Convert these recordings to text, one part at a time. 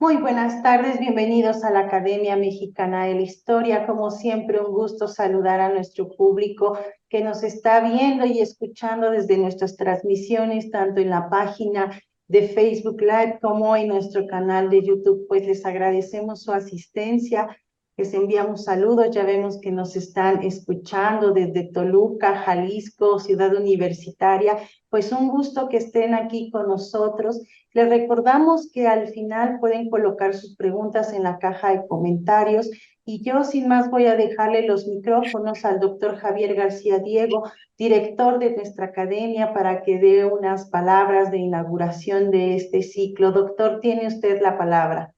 Muy buenas tardes, bienvenidos a la Academia Mexicana de la Historia. Como siempre, un gusto saludar a nuestro público que nos está viendo y escuchando desde nuestras transmisiones, tanto en la página de Facebook Live como en nuestro canal de YouTube. Pues les agradecemos su asistencia, les enviamos saludos. Ya vemos que nos están escuchando desde Toluca, Jalisco, Ciudad Universitaria. Pues un gusto que estén aquí con nosotros. Les recordamos que al final pueden colocar sus preguntas en la caja de comentarios y yo sin más voy a dejarle los micrófonos al doctor Javier García Diego, director de nuestra academia, para que dé unas palabras de inauguración de este ciclo. Doctor, tiene usted la palabra.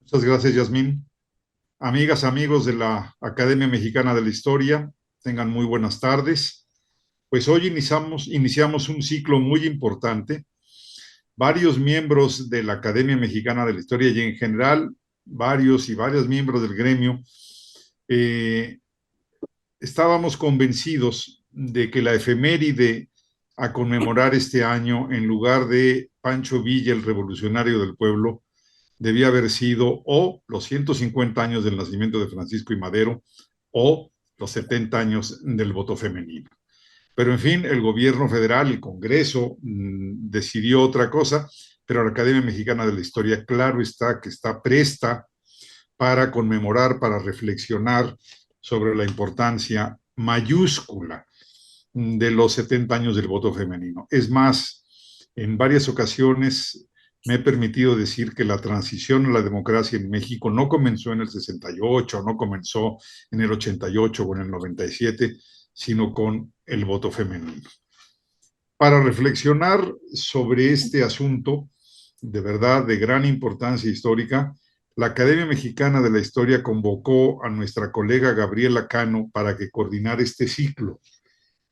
Muchas gracias, Yasmín. Amigas, amigos de la Academia Mexicana de la Historia, tengan muy buenas tardes. Pues hoy iniciamos un ciclo muy importante. Varios miembros de la Academia Mexicana de la Historia y en general varios y varios miembros del gremio eh, estábamos convencidos de que la efeméride a conmemorar este año, en lugar de Pancho Villa, el revolucionario del pueblo, debía haber sido o los 150 años del nacimiento de Francisco y Madero o los 70 años del voto femenino. Pero en fin, el gobierno federal, el Congreso, decidió otra cosa, pero la Academia Mexicana de la Historia, claro está que está presta para conmemorar, para reflexionar sobre la importancia mayúscula de los 70 años del voto femenino. Es más, en varias ocasiones me he permitido decir que la transición a la democracia en México no comenzó en el 68, no comenzó en el 88 o en el 97, sino con el voto femenino. Para reflexionar sobre este asunto, de verdad de gran importancia histórica, la Academia Mexicana de la Historia convocó a nuestra colega Gabriela Cano para que coordinara este ciclo.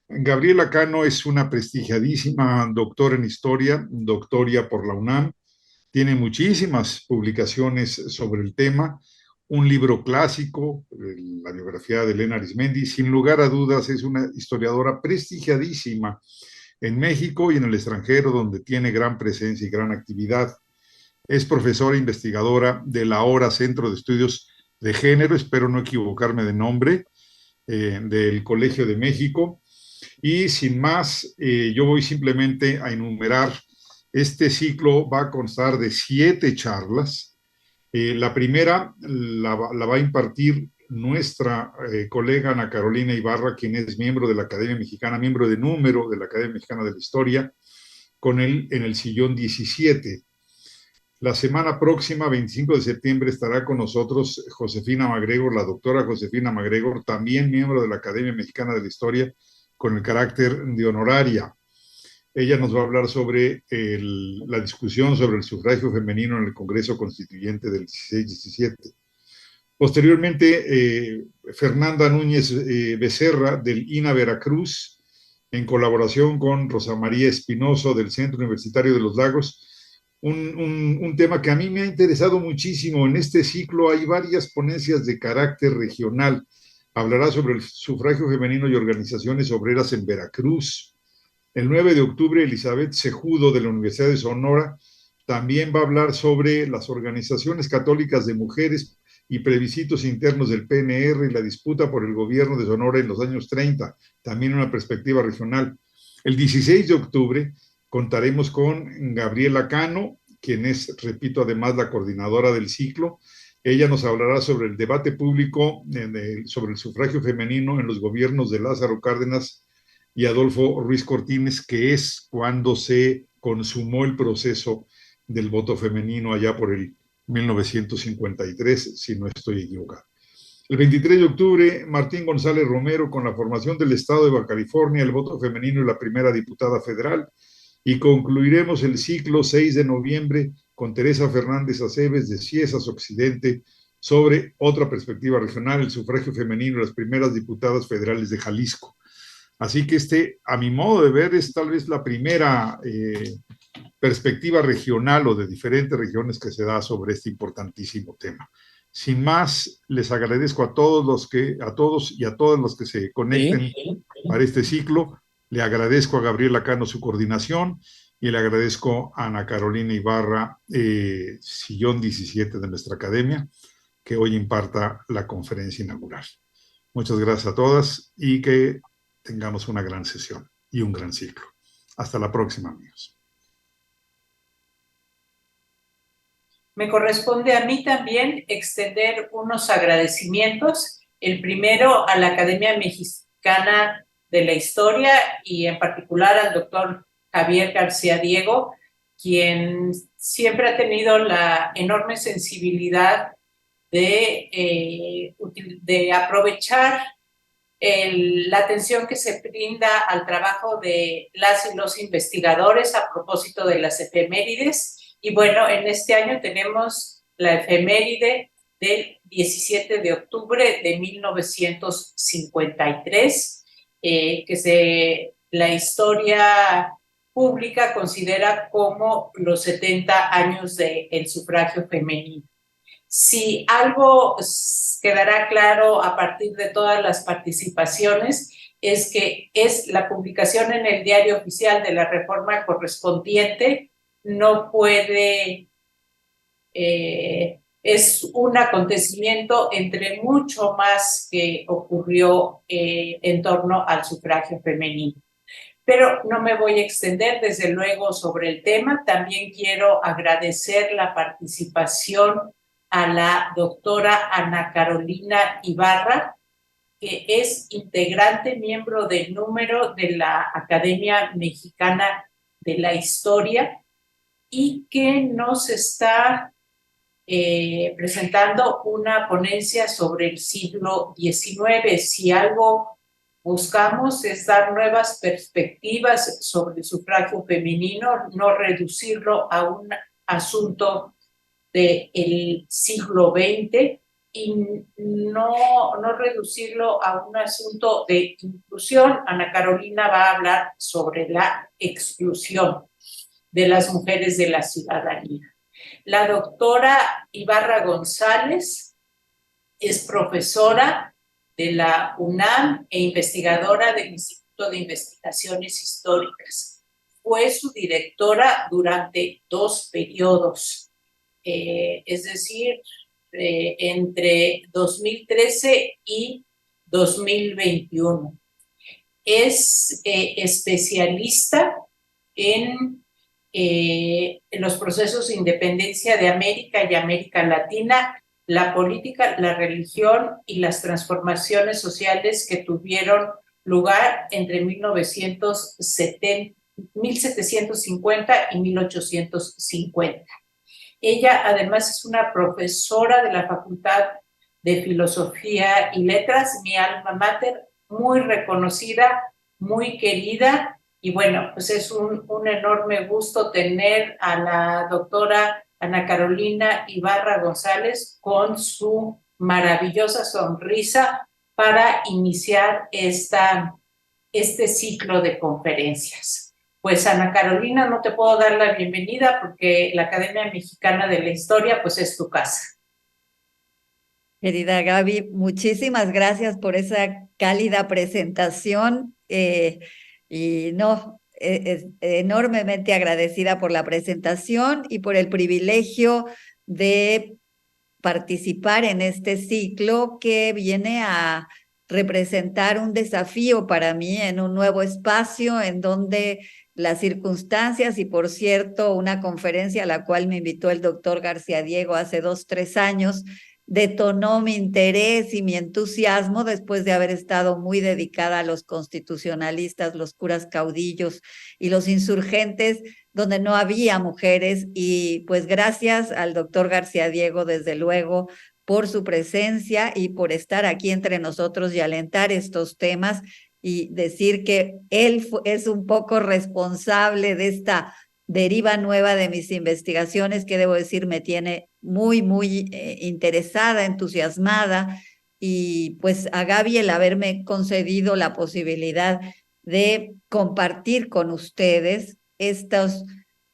Gabriela Cano es una prestigiadísima doctora en historia, doctoria por la UNAM, tiene muchísimas publicaciones sobre el tema, un libro clásico, la biografía de Elena Arizmendi, sin lugar a dudas es una historiadora prestigiadísima en México y en el extranjero, donde tiene gran presencia y gran actividad. Es profesora e investigadora del ahora Centro de Estudios de Género, espero no equivocarme de nombre, del Colegio de México. Y sin más, yo voy simplemente a enumerar. Este ciclo va a constar de 7 charlas. La primera la va a impartir nuestra colega Ana Carolina Ibarra, quien es miembro de la Academia Mexicana, miembro de número de la Academia Mexicana de la Historia, con él en el sillón 17. La semana próxima, 25 de septiembre, estará con nosotros Josefina Magregor, la doctora Josefina Magregor, también miembro de la Academia Mexicana de la Historia, con el carácter de honoraria. Ella nos va a hablar sobre la discusión sobre el sufragio femenino en el Congreso Constituyente del 16-17. Posteriormente, Fernanda Núñez Becerra, del INA Veracruz, en colaboración con Rosa María Espinoso, del Centro Universitario de los Lagos, un tema que a mí me ha interesado muchísimo. En este ciclo hay varias ponencias de carácter regional. Hablará sobre el sufragio femenino y organizaciones obreras en Veracruz. El 9 de octubre, Elizabeth Cejudo, de la Universidad de Sonora, también va a hablar sobre las organizaciones católicas de mujeres y plebiscitos internos del PNR y la disputa por el gobierno de Sonora en los años 30, también una perspectiva regional. El 16 de octubre contaremos con Gabriela Cano, quien es, repito, además la coordinadora del ciclo. Ella nos hablará sobre el debate público sobre el sufragio femenino en los gobiernos de Lázaro Cárdenas y Adolfo Ruiz Cortines, que es cuando se consumó el proceso del voto femenino allá por el 1953, si no estoy equivocado. El 23 de octubre, Martín González Romero, con la formación del Estado de Baja California, el voto femenino y la primera diputada federal. Y concluiremos el ciclo 6 de noviembre con Teresa Fernández Aceves, de Ciesas Occidente, sobre otra perspectiva regional, el sufragio femenino y las primeras diputadas federales de Jalisco. Así que a mi modo de ver, es tal vez la primera perspectiva regional o de diferentes regiones que se da sobre este importantísimo tema. Sin más, les agradezco a todos y a todos los que se conecten para este ciclo. Le agradezco a Gabriela Cano su coordinación y le agradezco a Ana Carolina Ibarra, sillón 17 de nuestra academia, que hoy imparta la conferencia inaugural. Muchas gracias a todas y que tengamos una gran sesión y un gran ciclo. Hasta la próxima, amigos. Me corresponde a mí también extender unos agradecimientos. El primero a la Academia Mexicana de la Historia y en particular al doctor Javier García Diego, quien siempre ha tenido la enorme sensibilidad de aprovechar la atención que se brinda al trabajo de las y los investigadores a propósito de las efemérides. Y bueno, en este año tenemos la efeméride del 17 de octubre de 1953, que la historia pública considera como los 70 años del sufragio femenino. Si algo quedará claro a partir de todas las participaciones, es que es la publicación en el Diario Oficial de la reforma correspondiente, no puede, es un acontecimiento entre mucho más que ocurrió en torno al sufragio femenino. Pero no me voy a extender, desde luego, sobre el tema. También quiero agradecer la participación a la doctora Ana Carolina Ibarra, que es integrante, miembro del número de la Academia Mexicana de la Historia y que nos está presentando una ponencia sobre el siglo XIX. Si algo buscamos es dar nuevas perspectivas sobre el sufragio femenino, no reducirlo a un asunto del siglo XX y no reducirlo a un asunto de inclusión. Ana Carolina va a hablar sobre la exclusión de las mujeres de la ciudadanía. La doctora Ibarra González es profesora de la UNAM e investigadora del Instituto de Investigaciones Históricas. Fue su directora durante 2 periodos, es decir, entre 2013 y 2021. Es especialista en los procesos de independencia de América y América Latina, la política, la religión y las transformaciones sociales que tuvieron lugar entre 1750 y 1850. Ella además es una profesora de la Facultad de Filosofía y Letras, mi alma mater, muy reconocida, muy querida. Y bueno, pues es un enorme gusto tener a la doctora Ana Carolina Ibarra González con su maravillosa sonrisa para iniciar este ciclo de conferencias. Pues Ana Carolina, no te puedo dar la bienvenida porque la Academia Mexicana de la Historia pues es tu casa. Querida Gaby, muchísimas gracias por esa cálida presentación y enormemente agradecida por la presentación y por el privilegio de participar en este ciclo que viene a representar un desafío para mí en un nuevo espacio en donde las circunstancias y, por cierto, una conferencia a la cual me invitó el doctor García Diego hace 2, 3 años, detonó mi interés y mi entusiasmo después de haber estado muy dedicada a los constitucionalistas, los curas caudillos y los insurgentes, donde no había mujeres. Y pues gracias al doctor García Diego, desde luego, por su presencia y por estar aquí entre nosotros y alentar estos temas y decir que él es un poco responsable de esta deriva nueva de mis investigaciones, que debo decir me tiene muy, muy interesada, entusiasmada, y pues a Gaby el haberme concedido la posibilidad de compartir con ustedes estos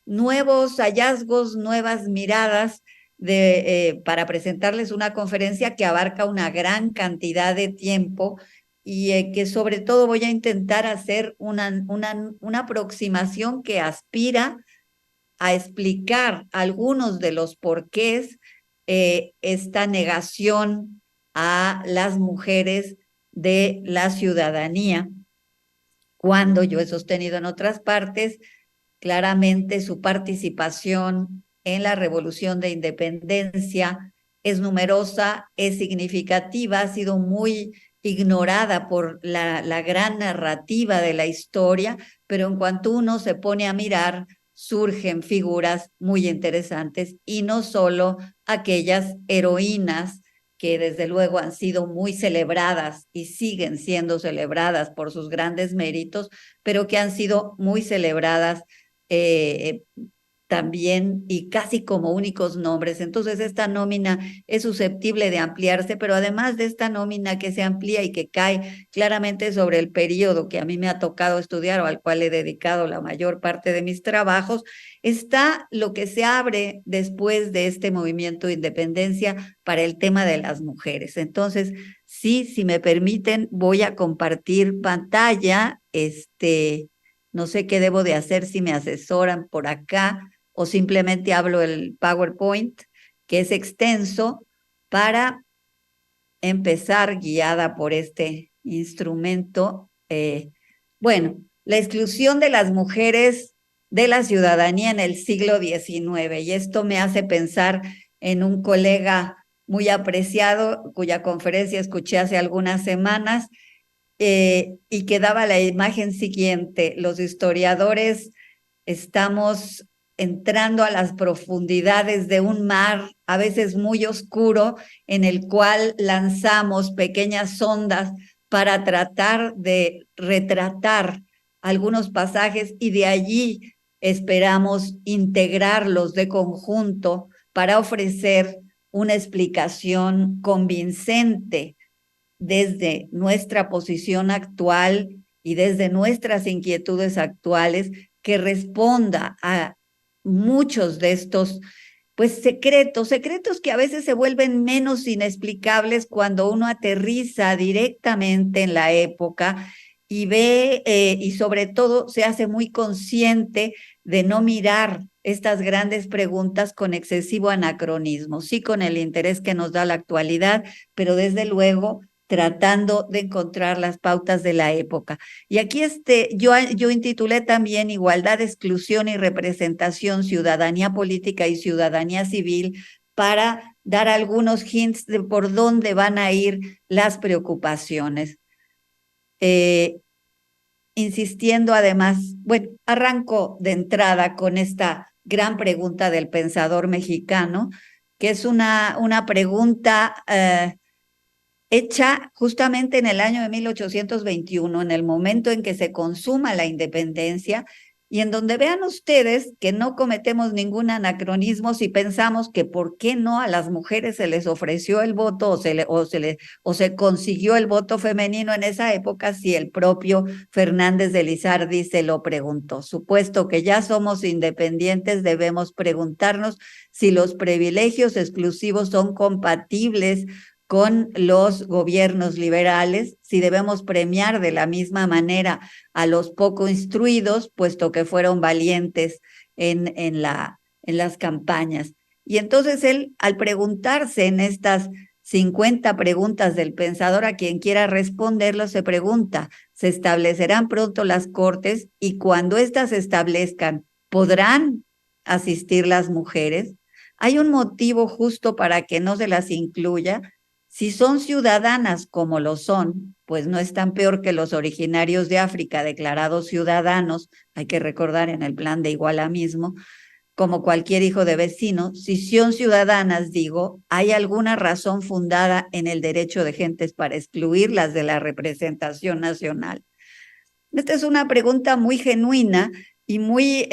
nuevos hallazgos, nuevas miradas para presentarles una conferencia que abarca una gran cantidad de tiempo que sobre todo voy a intentar hacer una aproximación que aspira a explicar algunos de los porqués esta negación a las mujeres de la ciudadanía, cuando yo he sostenido en otras partes claramente su participación en la Revolución de Independencia es numerosa, es significativa, ha sido muy ignorada por la gran narrativa de la historia, pero en cuanto uno se pone a mirar, surgen figuras muy interesantes y no solo aquellas heroínas que desde luego han sido muy celebradas y siguen siendo celebradas por sus grandes méritos, pero que han sido muy celebradas también y casi como únicos nombres. Entonces esta nómina es susceptible de ampliarse, pero además de esta nómina que se amplía y que cae claramente sobre el periodo que a mí me ha tocado estudiar o al cual he dedicado la mayor parte de mis trabajos, está lo que se abre después de este movimiento de independencia para el tema de las mujeres. Entonces, sí, si me permiten, voy a compartir pantalla. No sé qué debo de hacer, si me asesoran por acá o simplemente hablo el PowerPoint, que es extenso, para empezar guiada por este instrumento. Bueno, la exclusión de las mujeres de la ciudadanía en el siglo XIX, y esto me hace pensar en un colega muy apreciado, cuya conferencia escuché hace algunas semanas, y que daba la imagen siguiente: los historiadores estamos entrando a las profundidades de un mar a veces muy oscuro, en el cual lanzamos pequeñas sondas para tratar de retratar algunos pasajes y de allí esperamos integrarlos de conjunto para ofrecer una explicación convincente desde nuestra posición actual y desde nuestras inquietudes actuales, que responda a muchos de estos pues secretos que a veces se vuelven menos inexplicables cuando uno aterriza directamente en la época y ve y sobre todo se hace muy consciente de no mirar estas grandes preguntas con excesivo anacronismo, sí con el interés que nos da la actualidad, pero desde luego tratando de encontrar las pautas de la época. Y aquí yo intitulé también Igualdad, Exclusión y Representación, Ciudadanía Política y Ciudadanía Civil, para dar algunos hints de por dónde van a ir las preocupaciones. Insistiendo además, bueno, arranco de entrada con esta gran pregunta del pensador mexicano, que es una pregunta hecha justamente en el año de 1821, en el momento en que se consuma la independencia, y en donde vean ustedes que no cometemos ningún anacronismo si pensamos que por qué no a las mujeres se les ofreció el voto o se consiguió el voto femenino en esa época, si el propio Fernández de Lizardi se lo preguntó. Supuesto que ya somos independientes, debemos preguntarnos si los privilegios exclusivos son compatibles con los gobiernos liberales, si debemos premiar de la misma manera a los poco instruidos, puesto que fueron valientes en las campañas. Y entonces él, al preguntarse en estas 50 preguntas del pensador, a quien quiera responderlo, se pregunta: ¿se establecerán pronto las cortes? Y cuando éstas se establezcan, ¿podrán asistir las mujeres? ¿Hay un motivo justo para que no se las incluya? Si son ciudadanas como lo son, pues no están peor que los originarios de África declarados ciudadanos, hay que recordar en el plan de Iguala mismo, como cualquier hijo de vecino. Si son ciudadanas, digo, ¿hay alguna razón fundada en el derecho de gentes para excluirlas de la representación nacional? Esta es una pregunta muy genuina y muy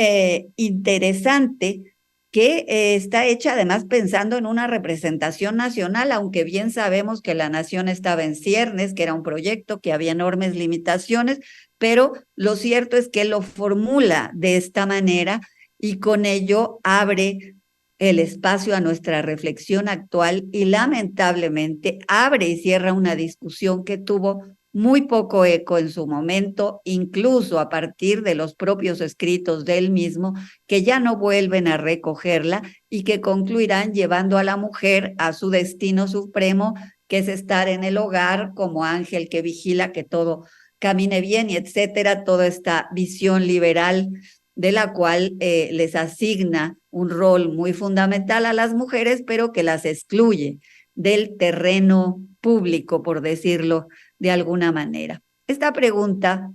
interesante, que está hecha además pensando en una representación nacional, aunque bien sabemos que la nación estaba en ciernes, que era un proyecto, que había enormes limitaciones, pero lo cierto es que lo formula de esta manera y con ello abre el espacio a nuestra reflexión actual y lamentablemente abre y cierra una discusión que tuvo muy poco eco en su momento, incluso a partir de los propios escritos del mismo, que ya no vuelven a recogerla y que concluirán llevando a la mujer a su destino supremo, que es estar en el hogar como ángel que vigila que todo camine bien y etcétera, toda esta visión liberal de la cual les asigna un rol muy fundamental a las mujeres, pero que las excluye del terreno público, por decirlo de alguna manera. Esta pregunta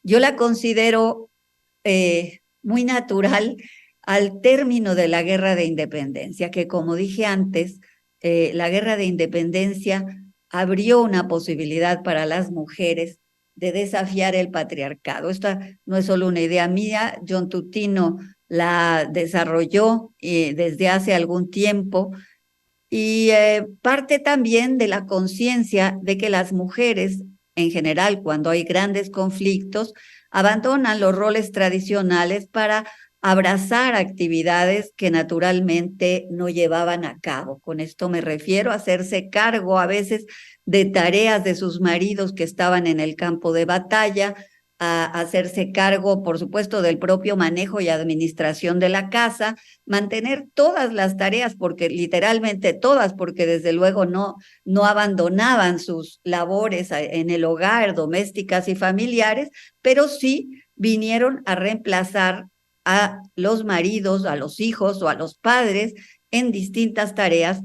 yo la considero muy natural al término de la Guerra de Independencia, que como dije antes, la Guerra de Independencia abrió una posibilidad para las mujeres de desafiar el patriarcado. Esta no es solo una idea mía, John Tutino la desarrolló desde hace algún tiempo y parte también de la conciencia de que las mujeres, en general, cuando hay grandes conflictos, abandonan los roles tradicionales para abrazar actividades que naturalmente no llevaban a cabo. Con esto me refiero a hacerse cargo a veces de tareas de sus maridos que estaban en el campo de batalla, a hacerse cargo, por supuesto, del propio manejo y administración de la casa, mantener todas las tareas, porque literalmente todas, porque desde luego no abandonaban sus labores en el hogar, domésticas y familiares, pero sí vinieron a reemplazar a los maridos, a los hijos o a los padres en distintas tareas,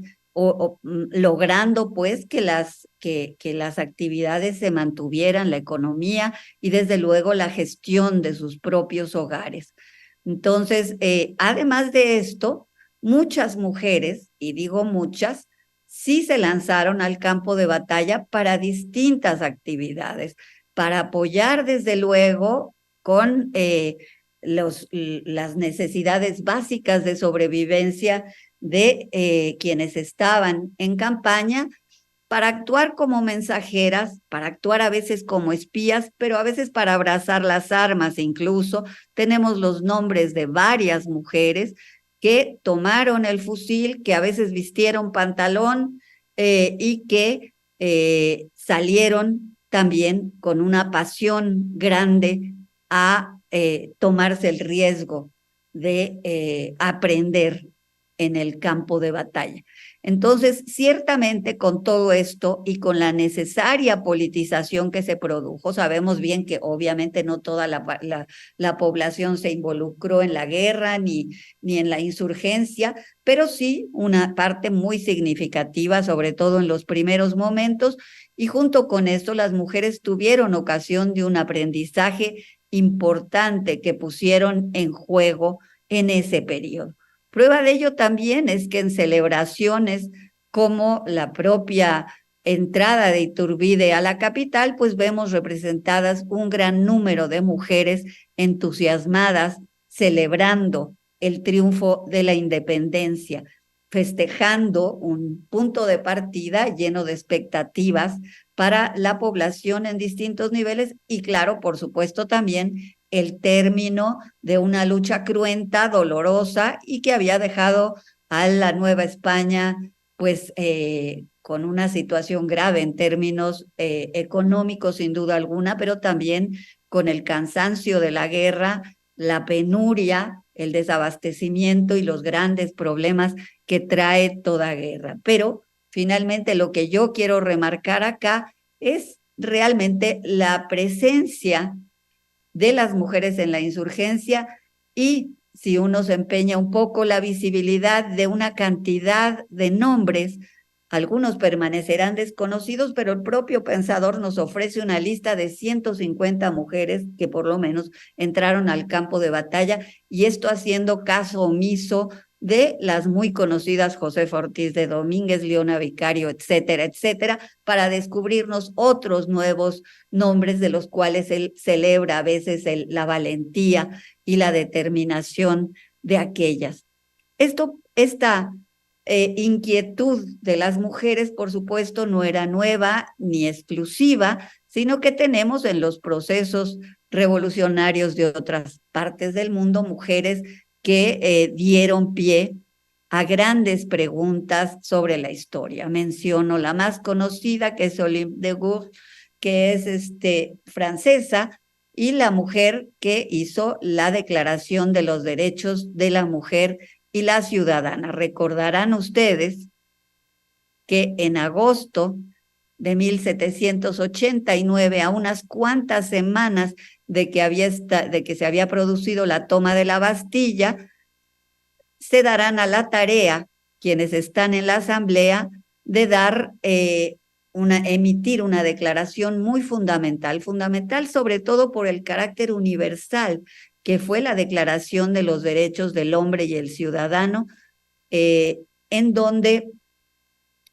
logrando pues que las actividades se mantuvieran, la economía y desde luego la gestión de sus propios hogares. Entonces, además de esto, muchas mujeres, y digo muchas, sí se lanzaron al campo de batalla para distintas actividades, para apoyar desde luego con las necesidades básicas de sobrevivencia de quienes estaban en campaña, para actuar como mensajeras, para actuar a veces como espías, pero a veces para abrazar las armas incluso. Tenemos los nombres de varias mujeres que tomaron el fusil, que a veces vistieron pantalón y que salieron también con una pasión grande a tomarse el riesgo de aprender en el campo de batalla. Entonces, ciertamente con todo esto y con la necesaria politización que se produjo, sabemos bien que obviamente no toda la población se involucró en la guerra ni en la insurgencia, pero sí una parte muy significativa, sobre todo en los primeros momentos, y junto con esto las mujeres tuvieron ocasión de un aprendizaje importante que pusieron en juego en ese periodo. Prueba de ello también es que en celebraciones como la propia entrada de Iturbide a la capital, pues vemos representadas un gran número de mujeres entusiasmadas celebrando el triunfo de la independencia, festejando un punto de partida lleno de expectativas para la población en distintos niveles y claro, por supuesto también el término de una lucha cruenta, dolorosa y que había dejado a la Nueva España pues con una situación grave en términos económicos sin duda alguna, pero también con el cansancio de la guerra, la penuria, el desabastecimiento y los grandes problemas que trae toda guerra. Pero finalmente lo que yo quiero remarcar acá es realmente la presencia de las mujeres en la insurgencia y si uno se empeña un poco la visibilidad de una cantidad de nombres, algunos permanecerán desconocidos, pero el propio pensador nos ofrece una lista de 150 mujeres que por lo menos entraron al campo de batalla y esto haciendo caso omiso de las muy conocidas Josefa Ortiz de Domínguez, Leona Vicario, etcétera, etcétera, para descubrirnos otros nuevos nombres de los cuales él celebra a veces la valentía y la determinación de aquellas. Esta inquietud de las mujeres, por supuesto, no era nueva ni exclusiva, sino que tenemos en los procesos revolucionarios de otras partes del mundo mujeres que dieron pie a grandes preguntas sobre la historia. Menciono la más conocida, que es Olympe de Gouges, que es francesa, y la mujer que hizo la Declaración de los Derechos de la Mujer y la Ciudadana. Recordarán ustedes que en agosto de 1789, a unas cuantas semanas de que se había producido la toma de la Bastilla, se darán a la tarea, quienes están en la asamblea, de emitir una declaración muy fundamental sobre todo por el carácter universal, que fue la Declaración de los Derechos del Hombre y el Ciudadano, en donde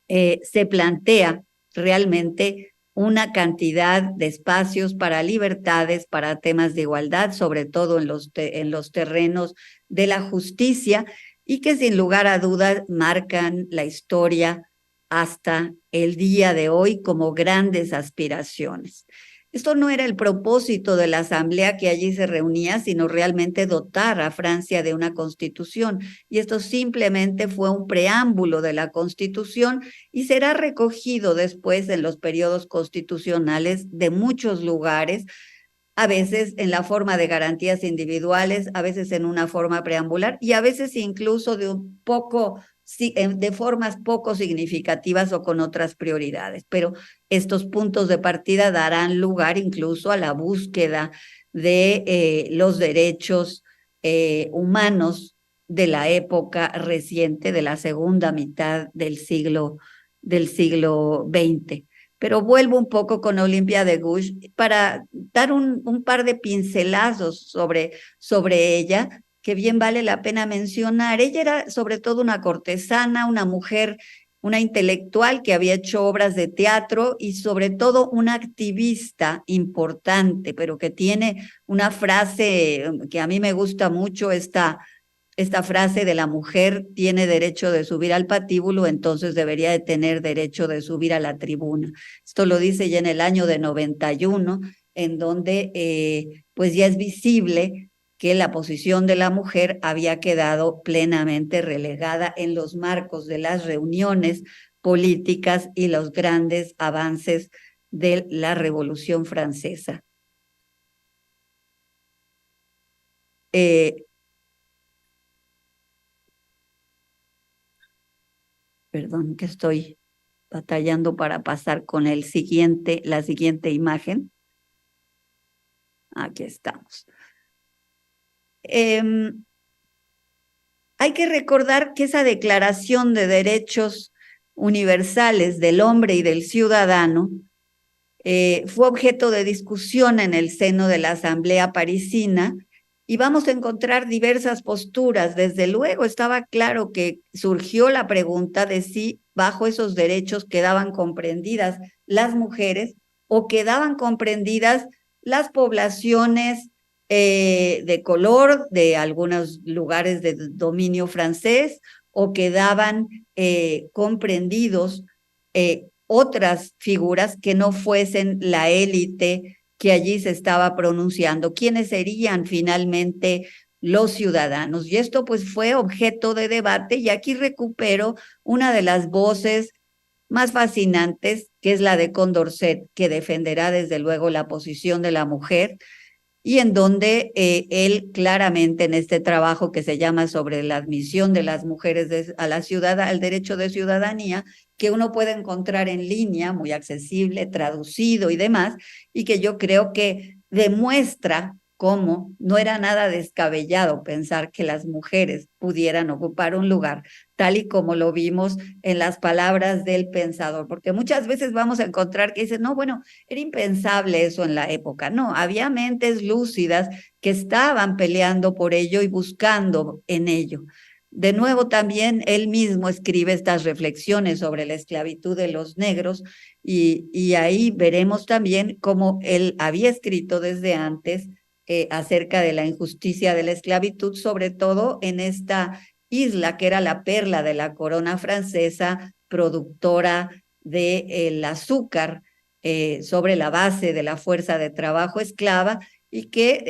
se plantea realmente una cantidad de espacios para libertades, para temas de igualdad, sobre todo en los terrenos de la justicia, y que sin lugar a dudas marcan la historia hasta el día de hoy como grandes aspiraciones. Esto no era el propósito de la asamblea que allí se reunía, sino realmente dotar a Francia de una constitución. Y esto simplemente fue un preámbulo de la constitución y será recogido después en los periodos constitucionales de muchos lugares, a veces en la forma de garantías individuales, a veces en una forma preambular y a veces incluso de formas poco significativas o con otras prioridades. Pero estos puntos de partida darán lugar incluso a la búsqueda de los derechos humanos de la época reciente, de la segunda mitad del siglo XX. Pero vuelvo un poco con Olympia de Gouges para dar un par de pincelazos sobre ella, que bien vale la pena mencionar. Ella era sobre todo una cortesana, una mujer, una intelectual que había hecho obras de teatro y sobre todo una activista importante, pero que tiene una frase que a mí me gusta mucho, esta frase de la mujer tiene derecho de subir al patíbulo, entonces debería de tener derecho de subir a la tribuna. Esto lo dice ya en el año de 91, en donde pues ya es visible que la posición de la mujer había quedado plenamente relegada en los marcos de las reuniones políticas y los grandes avances de la Revolución Francesa. Perdón, que estoy batallando para pasar con la siguiente imagen. Aquí estamos. Hay que recordar que esa Declaración de Derechos Universales del Hombre y del Ciudadano fue objeto de discusión en el seno de la Asamblea Parisina, y vamos a encontrar diversas posturas. Desde luego estaba claro que surgió la pregunta de si bajo esos derechos quedaban comprendidas las mujeres o quedaban comprendidas las poblaciones de color de algunos lugares de dominio francés, o quedaban comprendidos otras figuras que no fuesen la élite que allí se estaba pronunciando, quiénes serían finalmente los ciudadanos. Y esto pues fue objeto de debate, y aquí recupero una de las voces más fascinantes, que es la de Condorcet, que defenderá desde luego la posición de la mujer, y en donde él claramente en este trabajo que se llama sobre la admisión de las mujeres al derecho de ciudadanía, que uno puede encontrar en línea, muy accesible, traducido y demás, y que yo creo que demuestra cómo no era nada descabellado pensar que las mujeres pudieran ocupar un lugar, tal y como lo vimos en las palabras del pensador, porque muchas veces vamos a encontrar que dicen, no, bueno, era impensable eso en la época. No, había mentes lúcidas que estaban peleando por ello y buscando en ello. De nuevo, también él mismo escribe estas reflexiones sobre la esclavitud de los negros, y ahí veremos también cómo él había escrito desde antes acerca de la injusticia de la esclavitud, sobre todo en esta isla que era la perla de la corona francesa, productora del azúcar sobre la base de la fuerza de trabajo esclava, y que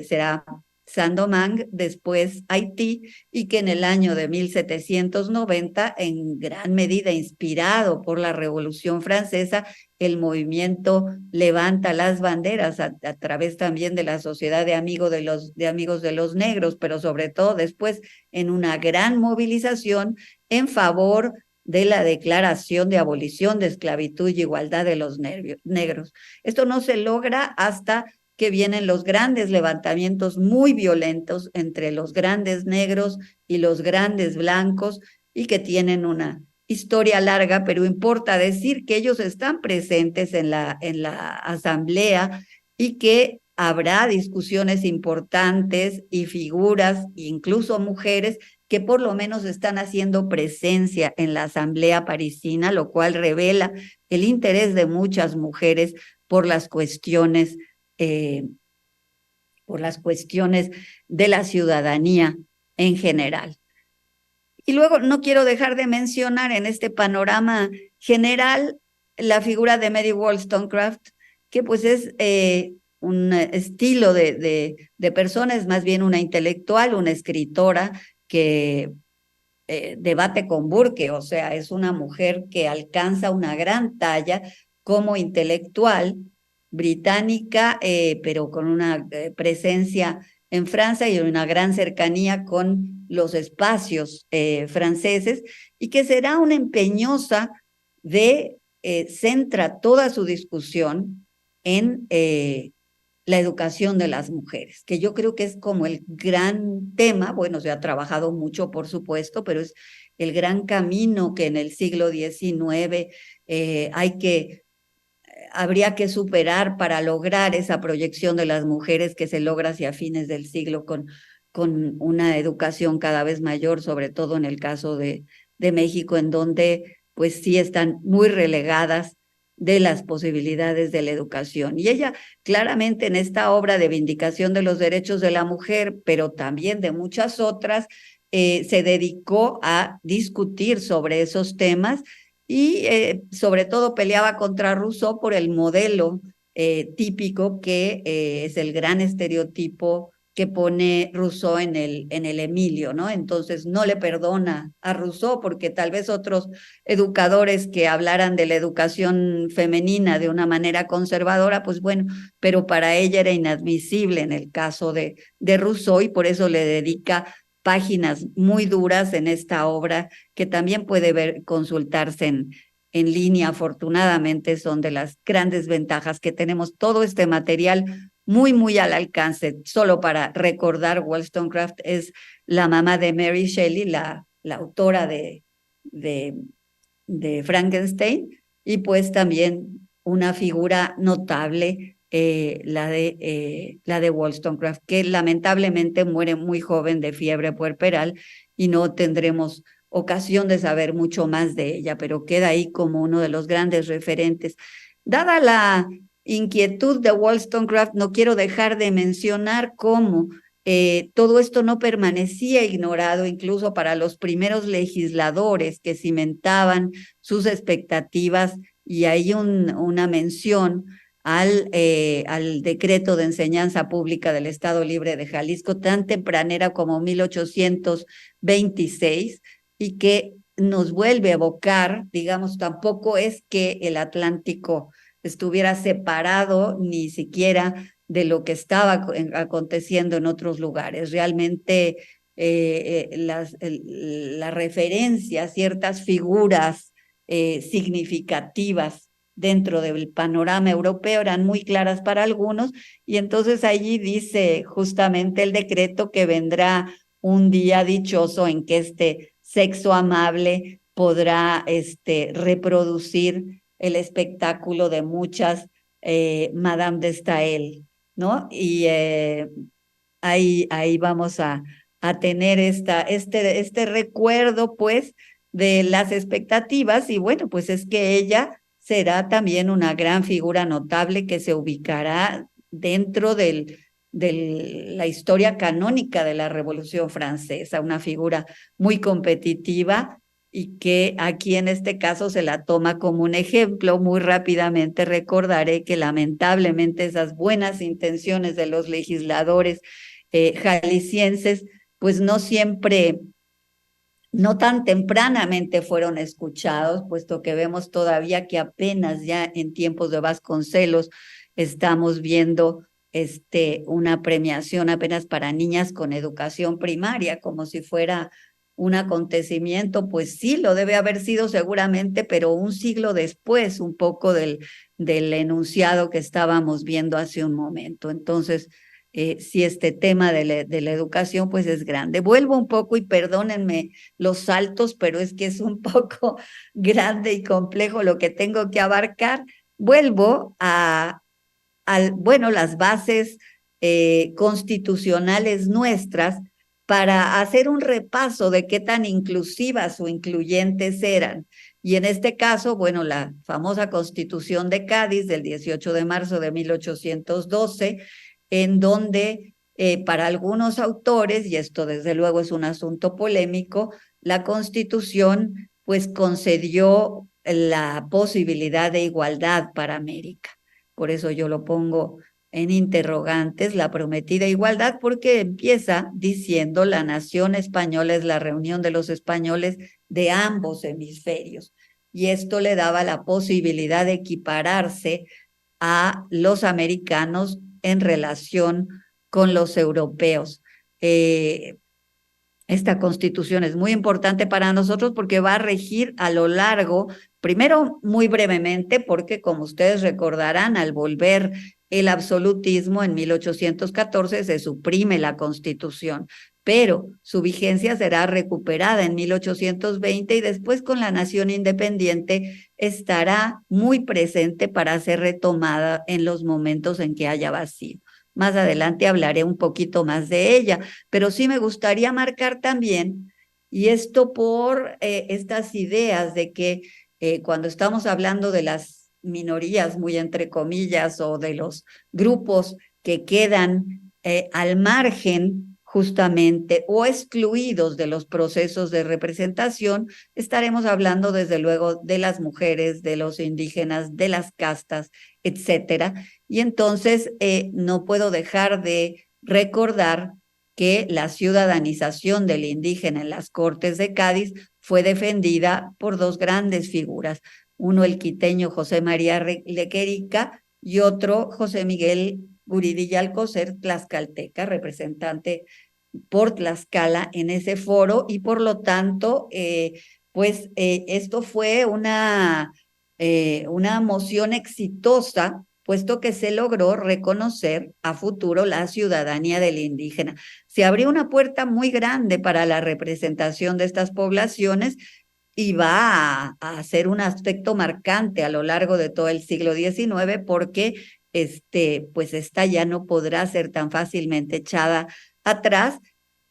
será Saint-Domingue, después Haití, y que en el año de 1790, en gran medida inspirado por la Revolución Francesa, el movimiento levanta las banderas a través también de la Sociedad de Amigos de los Negros, pero sobre todo después en una gran movilización en favor de la Declaración de Abolición de Esclavitud y Igualdad de los Negros. Esto no se logra hasta que vienen los grandes levantamientos muy violentos entre los grandes negros y los grandes blancos, y que tienen una historia larga, pero importa decir que ellos están presentes en la asamblea y que habrá discusiones importantes y figuras, incluso mujeres, que por lo menos están haciendo presencia en la asamblea parisina, lo cual revela el interés de muchas mujeres por las cuestiones de la ciudadanía en general. Y luego no quiero dejar de mencionar en este panorama general la figura de Mary Wollstonecraft, que pues es un estilo de persona, es más bien una intelectual, una escritora que debate con Burke, o sea, es una mujer que alcanza una gran talla como intelectual británica, pero con una presencia en Francia y una gran cercanía con los espacios franceses, y que será una empeñosa centra toda su discusión en la educación de las mujeres, que yo creo que es como el gran tema. Bueno, se ha trabajado mucho, por supuesto, pero es el gran camino que en el siglo XIX habría que superar para lograr esa proyección de las mujeres que se logra hacia fines del siglo con una educación cada vez mayor, sobre todo en el caso de México, en donde pues sí están muy relegadas de las posibilidades de la educación. Y ella claramente en esta obra de vindicación de los derechos de la mujer, pero también de muchas otras, se dedicó a discutir sobre esos temas y sobre todo peleaba contra Rousseau por el modelo típico que es el gran estereotipo que pone Rousseau en el Emilio, ¿no? Entonces no le perdona a Rousseau, porque tal vez otros educadores que hablaran de la educación femenina de una manera conservadora, pues bueno, pero para ella era inadmisible en el caso de Rousseau, y por eso le dedica páginas muy duras en esta obra, que también puede consultarse en línea. Afortunadamente son de las grandes ventajas que tenemos todo este material muy, muy al alcance. Solo para recordar, Wollstonecraft es la mamá de Mary Shelley, la autora de Frankenstein, y pues también una figura notable, la de Wollstonecraft, que lamentablemente muere muy joven de fiebre puerperal, y no tendremos ocasión de saber mucho más de ella, pero queda ahí como uno de los grandes referentes. Dada la inquietud de Wollstonecraft, no quiero dejar de mencionar cómo todo esto no permanecía ignorado incluso para los primeros legisladores que cimentaban sus expectativas, y hay una mención al decreto de enseñanza pública del Estado Libre de Jalisco, tan tempranera como 1826, y que nos vuelve a evocar, digamos, tampoco es que el Atlántico estuviera separado ni siquiera de lo que estaba aconteciendo en otros lugares. Realmente la referencia a ciertas figuras significativas dentro del panorama europeo eran muy claras para algunos, y entonces allí dice justamente el decreto que vendrá un día dichoso en que este sexo amable podrá reproducir el espectáculo de muchas Madame de Staël, ¿no? Y ahí vamos a tener este recuerdo, pues, de las expectativas. Y bueno, pues es que ella será también una gran figura notable que se ubicará dentro de la historia canónica de la Revolución Francesa, una figura muy competitiva, y que aquí en este caso se la toma como un ejemplo. Muy rápidamente recordaré que lamentablemente esas buenas intenciones de los legisladores jaliscienses, pues no siempre, no tan tempranamente fueron escuchados, puesto que vemos todavía que apenas ya en tiempos de Vasconcelos estamos viendo una premiación apenas para niñas con educación primaria, como si fuera un acontecimiento. Pues sí, lo debe haber sido seguramente, pero un siglo después, un poco del enunciado que estábamos viendo hace un momento. Entonces, sí, este tema de la educación pues es grande. Vuelvo un poco y perdónenme los saltos, pero es que es un poco grande y complejo lo que tengo que abarcar. Vuelvo bueno, las bases constitucionales nuestras para hacer un repaso de qué tan inclusivas o incluyentes eran. Y en este caso, bueno, la famosa Constitución de Cádiz del 18 de marzo de 1812, en donde para algunos autores, y esto desde luego es un asunto polémico, la Constitución pues concedió la posibilidad de igualdad para América. Por eso yo lo pongo en interrogantes, la prometida igualdad, porque empieza diciendo la nación española es la reunión de los españoles de ambos hemisferios. Y esto le daba la posibilidad de equipararse a los americanos en relación con los europeos. Esta constitución es muy importante para nosotros porque va a regir a lo largo, primero muy brevemente, porque como ustedes recordarán, al volver el absolutismo en 1814 se suprime la constitución, pero su vigencia será recuperada en 1820 y después con la nación independiente estará muy presente para ser retomada en los momentos en que haya vacío. Más adelante hablaré un poquito más de ella, pero sí me gustaría marcar también, y esto por estas ideas de que cuando estamos hablando de las minorías, muy entre comillas, o de los grupos que quedan al margen justamente o excluidos de los procesos de representación, estaremos hablando desde luego de las mujeres, de los indígenas, de las castas, etcétera. Y entonces no puedo dejar de recordar que la ciudadanización del indígena en las Cortes de Cádiz fue defendida por dos grandes figuras, uno el quiteño José María Lequerica y otro José Miguel Guridilla Alcocer, tlaxcalteca, representante por Tlaxcala en ese foro, y por lo tanto, esto fue una moción exitosa, puesto que se logró reconocer a futuro la ciudadanía del indígena. Se abrió una puerta muy grande para la representación de estas poblaciones y va a ser un aspecto marcante a lo largo de todo el siglo XIX, porque pues esta ya no podrá ser tan fácilmente echada atrás,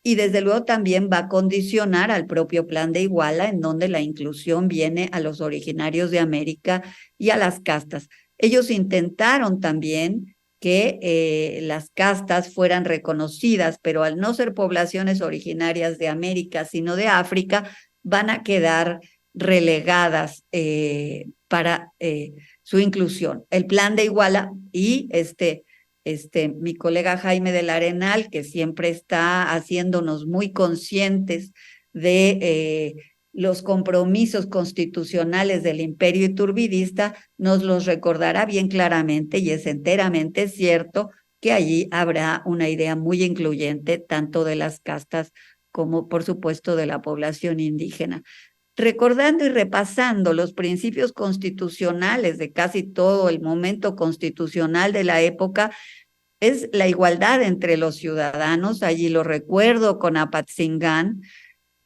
y desde luego también va a condicionar al propio Plan de Iguala, en donde la inclusión viene a los originarios de América y a las castas. Ellos intentaron también que las castas fueran reconocidas, pero al no ser poblaciones originarias de América, sino de África, van a quedar relegadas para su inclusión. El Plan de Iguala y mi colega Jaime del Arenal, que siempre está haciéndonos muy conscientes de los compromisos constitucionales del imperio iturbidista, nos los recordará bien claramente, y es enteramente cierto que allí habrá una idea muy incluyente tanto de las castas como, por supuesto, de la población indígena. Recordando y repasando los principios constitucionales de casi todo el momento constitucional de la época, es la igualdad entre los ciudadanos. Allí lo recuerdo con Apatzingán,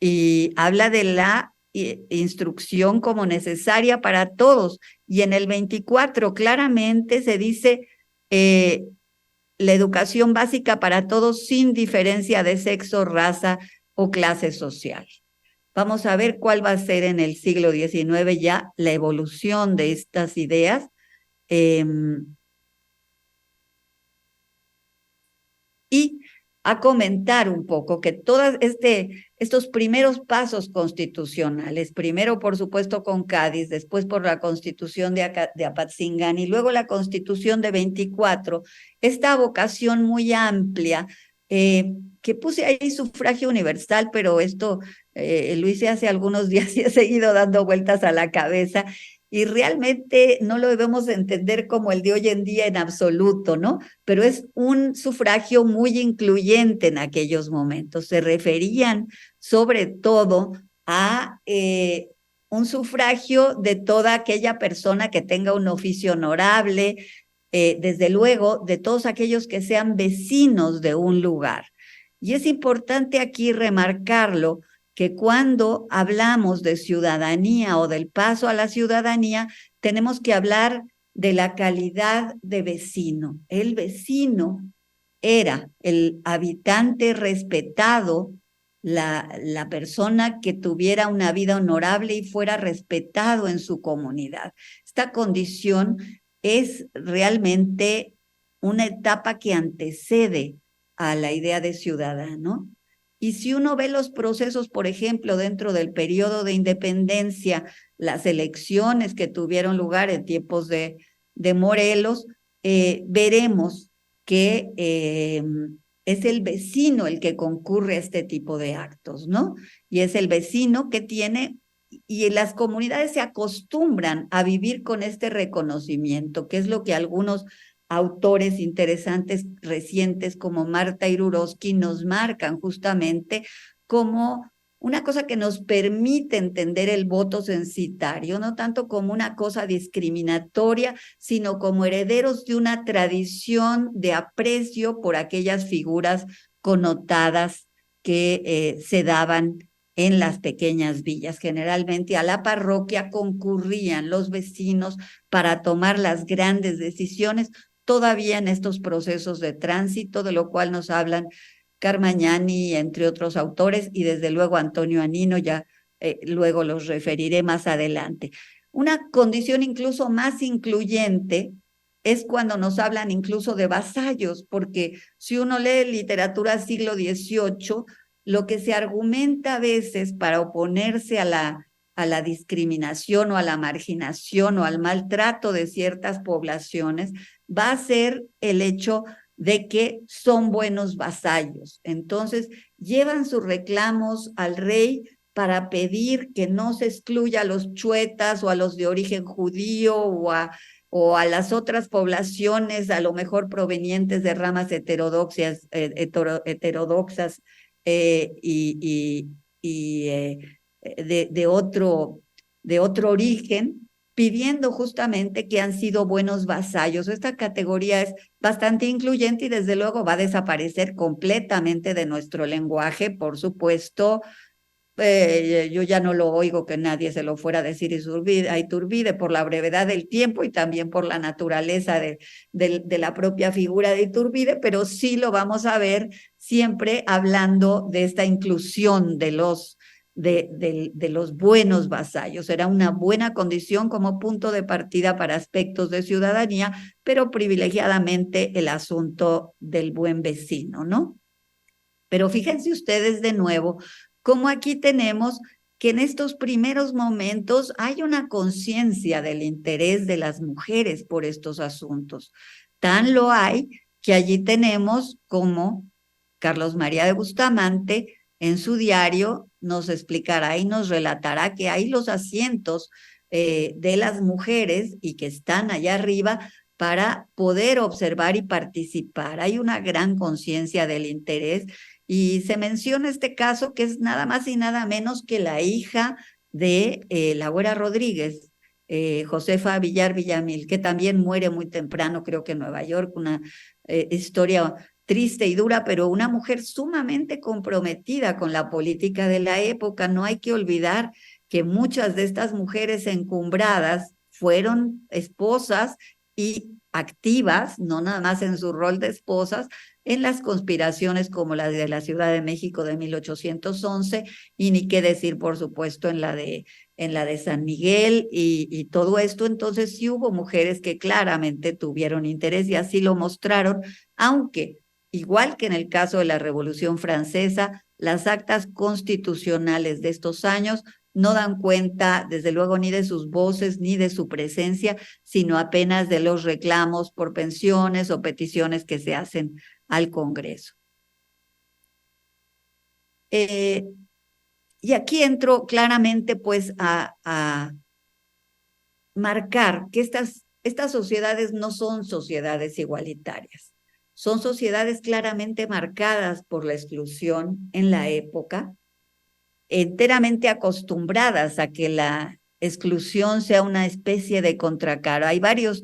y habla de la instrucción como necesaria para todos. Y en el 24 claramente se dice la educación básica para todos sin diferencia de sexo, raza o clase social. Vamos a ver cuál va a ser en el siglo XIX ya la evolución de estas ideas. Y a comentar un poco que todos estos primeros pasos constitucionales, primero por supuesto con Cádiz, después por la Constitución de Apatzingán y luego la Constitución de 24, esta vocación muy amplia que puse ahí sufragio universal, pero esto lo hice hace algunos días y he seguido dando vueltas a la cabeza, y realmente no lo debemos entender como el de hoy en día en absoluto, ¿no? Pero es un sufragio muy incluyente en aquellos momentos. Se referían sobre todo a un sufragio de toda aquella persona que tenga un oficio honorable, desde luego, de todos aquellos que sean vecinos de un lugar. Y es importante aquí remarcarlo, que cuando hablamos de ciudadanía o del paso a la ciudadanía, tenemos que hablar de la calidad de vecino. El vecino era el habitante respetado, la persona que tuviera una vida honorable y fuera respetado en su comunidad. Esta condición es realmente una etapa que antecede a la idea de ciudadano. Y si uno ve los procesos, por ejemplo, dentro del periodo de independencia, las elecciones que tuvieron lugar en tiempos de Morelos, veremos que es el vecino el que concurre a este tipo de actos, ¿no? Y es el vecino que tiene, y las comunidades se acostumbran a vivir con este reconocimiento, que es lo que algunos autores interesantes recientes como Marta Irurosky nos marcan justamente como una cosa que nos permite entender el voto censitario, no tanto como una cosa discriminatoria, sino como herederos de una tradición de aprecio por aquellas figuras connotadas que se daban en las pequeñas villas. Generalmente a la parroquia concurrían los vecinos para tomar las grandes decisiones, todavía en estos procesos de tránsito, de lo cual nos hablan Carmagnani, entre otros autores, y desde luego Antonio Anino, ya luego los referiré más adelante. Una condición incluso más incluyente es cuando nos hablan incluso de vasallos, porque si uno lee literatura siglo XVIII, lo que se argumenta a veces para oponerse a la discriminación o a la marginación o al maltrato de ciertas poblaciones va a ser el hecho de que son buenos vasallos. Entonces, llevan sus reclamos al rey para pedir que no se excluya a los chuetas o a los de origen judío o a las otras poblaciones, a lo mejor provenientes de ramas heterodoxas de otro origen, pidiendo justamente que han sido buenos vasallos. Esta categoría es bastante incluyente y desde luego va a desaparecer completamente de nuestro lenguaje, por supuesto. Yo ya no lo oigo que nadie se lo fuera a decir a Iturbide por la brevedad del tiempo y también por la naturaleza de la propia figura de Iturbide, pero sí lo vamos a ver siempre hablando de esta inclusión de los buenos vasallos. Era una buena condición como punto de partida para aspectos de ciudadanía, pero privilegiadamente el asunto del buen vecino, ¿no? Pero fíjense ustedes de nuevo cómo aquí tenemos que en estos primeros momentos hay una conciencia del interés de las mujeres por estos asuntos. Tan lo hay que allí tenemos como Carlos María de Bustamante en su diario nos explicará y nos relatará que hay los asientos de las mujeres y que están allá arriba para poder observar y participar. Hay una gran conciencia del interés y se menciona este caso que es nada más y nada menos que la hija de la Güera Rodríguez, Josefa Villar Villamil, que también muere muy temprano, creo que en Nueva York, una historia triste y dura, pero una mujer sumamente comprometida con la política de la época. No hay que olvidar que muchas de estas mujeres encumbradas fueron esposas y activas, no nada más en su rol de esposas, en las conspiraciones como la de la Ciudad de México de 1811 y ni qué decir, por supuesto, en la de San Miguel y todo esto. Entonces sí hubo mujeres que claramente tuvieron interés y así lo mostraron, aunque igual que en el caso de la Revolución Francesa, las actas constitucionales de estos años no dan cuenta, desde luego, ni de sus voces ni de su presencia, sino apenas de los reclamos por pensiones o peticiones que se hacen al Congreso. Y aquí entro claramente pues a marcar que estas sociedades no son sociedades igualitarias, son sociedades claramente marcadas por la exclusión en la época, enteramente acostumbradas a que la exclusión sea una especie de contracara. Hay varios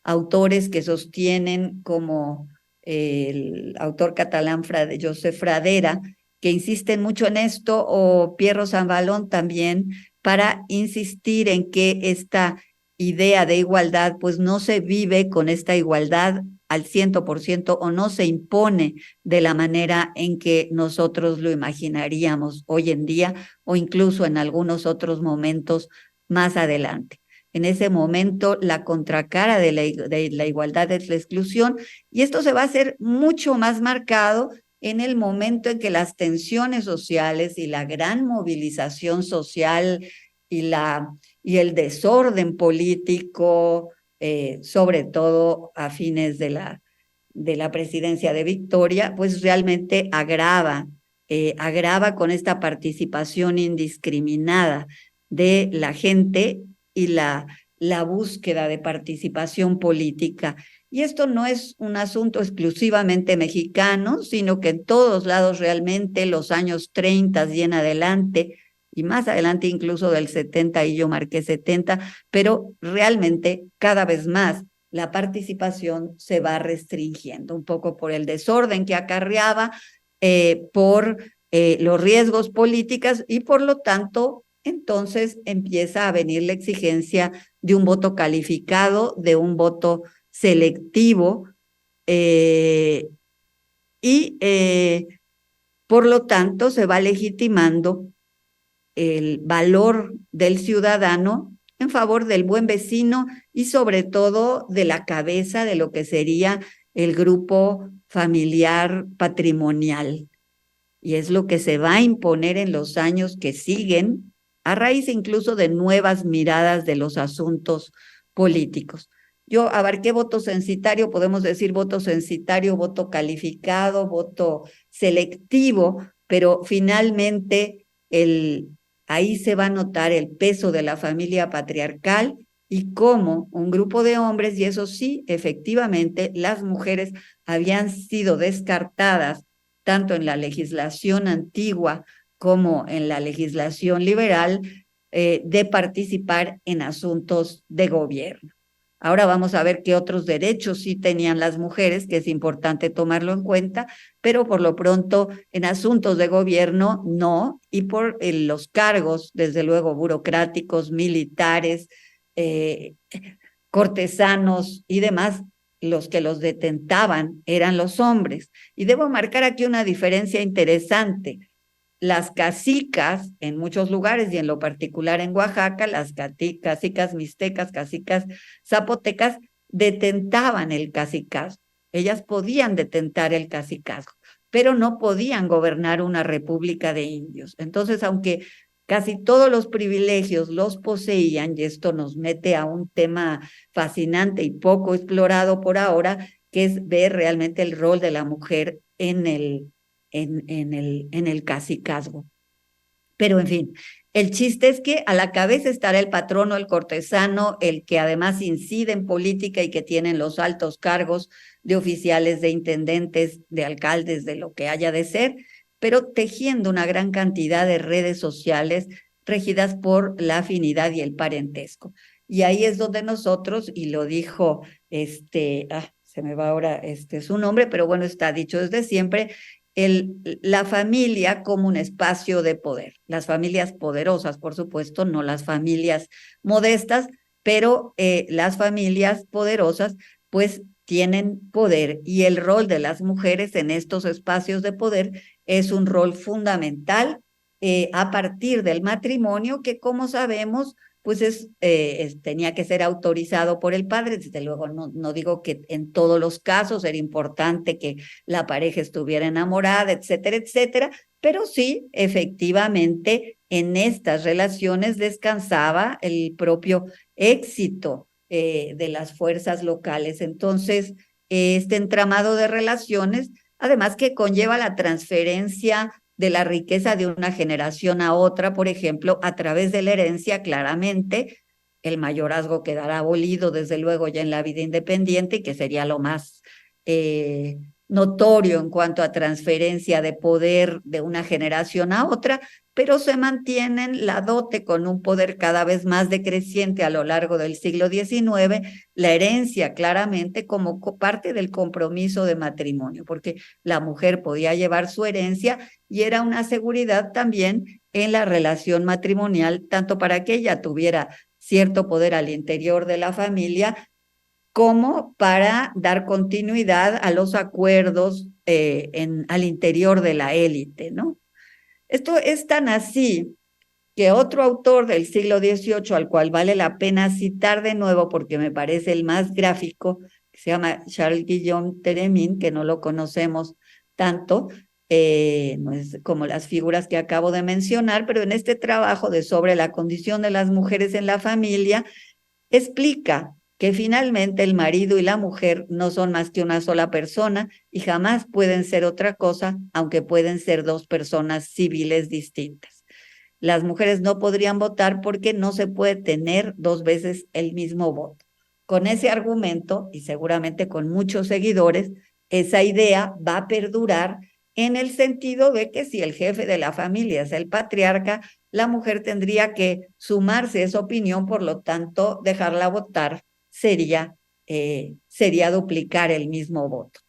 autores que sostienen, como el autor catalán Josep Fradera, que insisten mucho en esto, o Pierro Sambalón también, para insistir en que esta idea de igualdad pues no se vive con esta igualdad al 100% o no se impone de la manera en que nosotros lo imaginaríamos hoy en día o incluso en algunos otros momentos más adelante. En ese momento, la contracara de la igualdad es la exclusión, y esto se va a hacer mucho más marcado en el momento en que las tensiones sociales y la gran movilización social y el desorden político, sobre todo a fines de la presidencia de Victoria, pues realmente agrava con esta participación indiscriminada de la gente y la búsqueda de participación política. Y esto no es un asunto exclusivamente mexicano, sino que en todos lados realmente los años 30 y en adelante, y más adelante incluso del 70, y yo marqué 70, pero realmente cada vez más la participación se va restringiendo, un poco por el desorden que acarreaba, por los riesgos políticos, y por lo tanto entonces empieza a venir la exigencia de un voto calificado, de un voto selectivo, y por lo tanto se va legitimando el valor del ciudadano en favor del buen vecino y sobre todo de la cabeza de lo que sería el grupo familiar patrimonial. Y es lo que se va a imponer en los años que siguen, a raíz incluso de nuevas miradas de los asuntos políticos. Yo abarqué voto censitario, podemos decir voto censitario, voto calificado, voto selectivo, pero finalmente ahí se va a notar el peso de la familia patriarcal y cómo un grupo de hombres, y eso sí, efectivamente, las mujeres habían sido descartadas tanto en la legislación antigua como en la legislación liberal, de participar en asuntos de gobierno. Ahora vamos a ver qué otros derechos sí tenían las mujeres, que es importante tomarlo en cuenta, pero por lo pronto en asuntos de gobierno no, y por los cargos, desde luego, burocráticos, militares, cortesanos y demás, los que los detentaban eran los hombres. Y debo marcar aquí una diferencia interesante. Las cacicas, en muchos lugares y en lo particular en Oaxaca, las cacicas mixtecas, cacicas zapotecas, detentaban el cacicazgo. Ellas podían detentar el cacicazgo, pero no podían gobernar una república de indios. Entonces, aunque casi todos los privilegios los poseían, y esto nos mete a un tema fascinante y poco explorado por ahora, que es ver realmente el rol de la mujer en el cacicazgo. Pero en fin, el chiste es que a la cabeza estará el patrono, el cortesano, el que además incide en política y que tienen los altos cargos de oficiales, de intendentes, de alcaldes, de lo que haya de ser, pero tejiendo una gran cantidad de redes sociales regidas por la afinidad y el parentesco. Y ahí es donde nosotros, y lo dijo, se me va ahora su nombre, pero bueno, está dicho desde siempre, la familia como un espacio de poder. Las familias poderosas, por supuesto, no las familias modestas, pero las familias poderosas pues tienen poder, y el rol de las mujeres en estos espacios de poder es un rol fundamental, a partir del matrimonio, que como sabemos pues tenía que ser autorizado por el padre. Desde luego no digo que en todos los casos era importante que la pareja estuviera enamorada, etcétera, etcétera, pero sí, efectivamente, en estas relaciones descansaba el propio éxito de las fuerzas locales. Entonces, este entramado de relaciones, además que conlleva la transferencia de la riqueza de una generación a otra, por ejemplo, a través de la herencia, claramente. El mayorazgo quedará abolido, desde luego, ya en la vida independiente, y que sería lo más notorio en cuanto a transferencia de poder de una generación a otra, pero se mantienen la dote con un poder cada vez más decreciente a lo largo del siglo XIX, la herencia claramente como parte del compromiso de matrimonio, porque la mujer podía llevar su herencia y era una seguridad también en la relación matrimonial, tanto para que ella tuviera cierto poder al interior de la familia, como para dar continuidad a los acuerdos al interior de la élite, ¿no? Esto es tan así que otro autor del siglo XVIII, al cual vale la pena citar de nuevo porque me parece el más gráfico, que se llama Charles-Guillaume Térémin, que no lo conocemos tanto, no es como las figuras que acabo de mencionar, pero en este trabajo de sobre la condición de las mujeres en la familia, explica que finalmente el marido y la mujer no son más que una sola persona y jamás pueden ser otra cosa, aunque pueden ser dos personas civiles distintas. Las mujeres no podrían votar porque no se puede tener dos veces el mismo voto. Con ese argumento, y seguramente con muchos seguidores, esa idea va a perdurar en el sentido de que si el jefe de la familia es el patriarca, la mujer tendría que sumarse a esa opinión, por lo tanto, dejarla votar sería duplicar el mismo voto.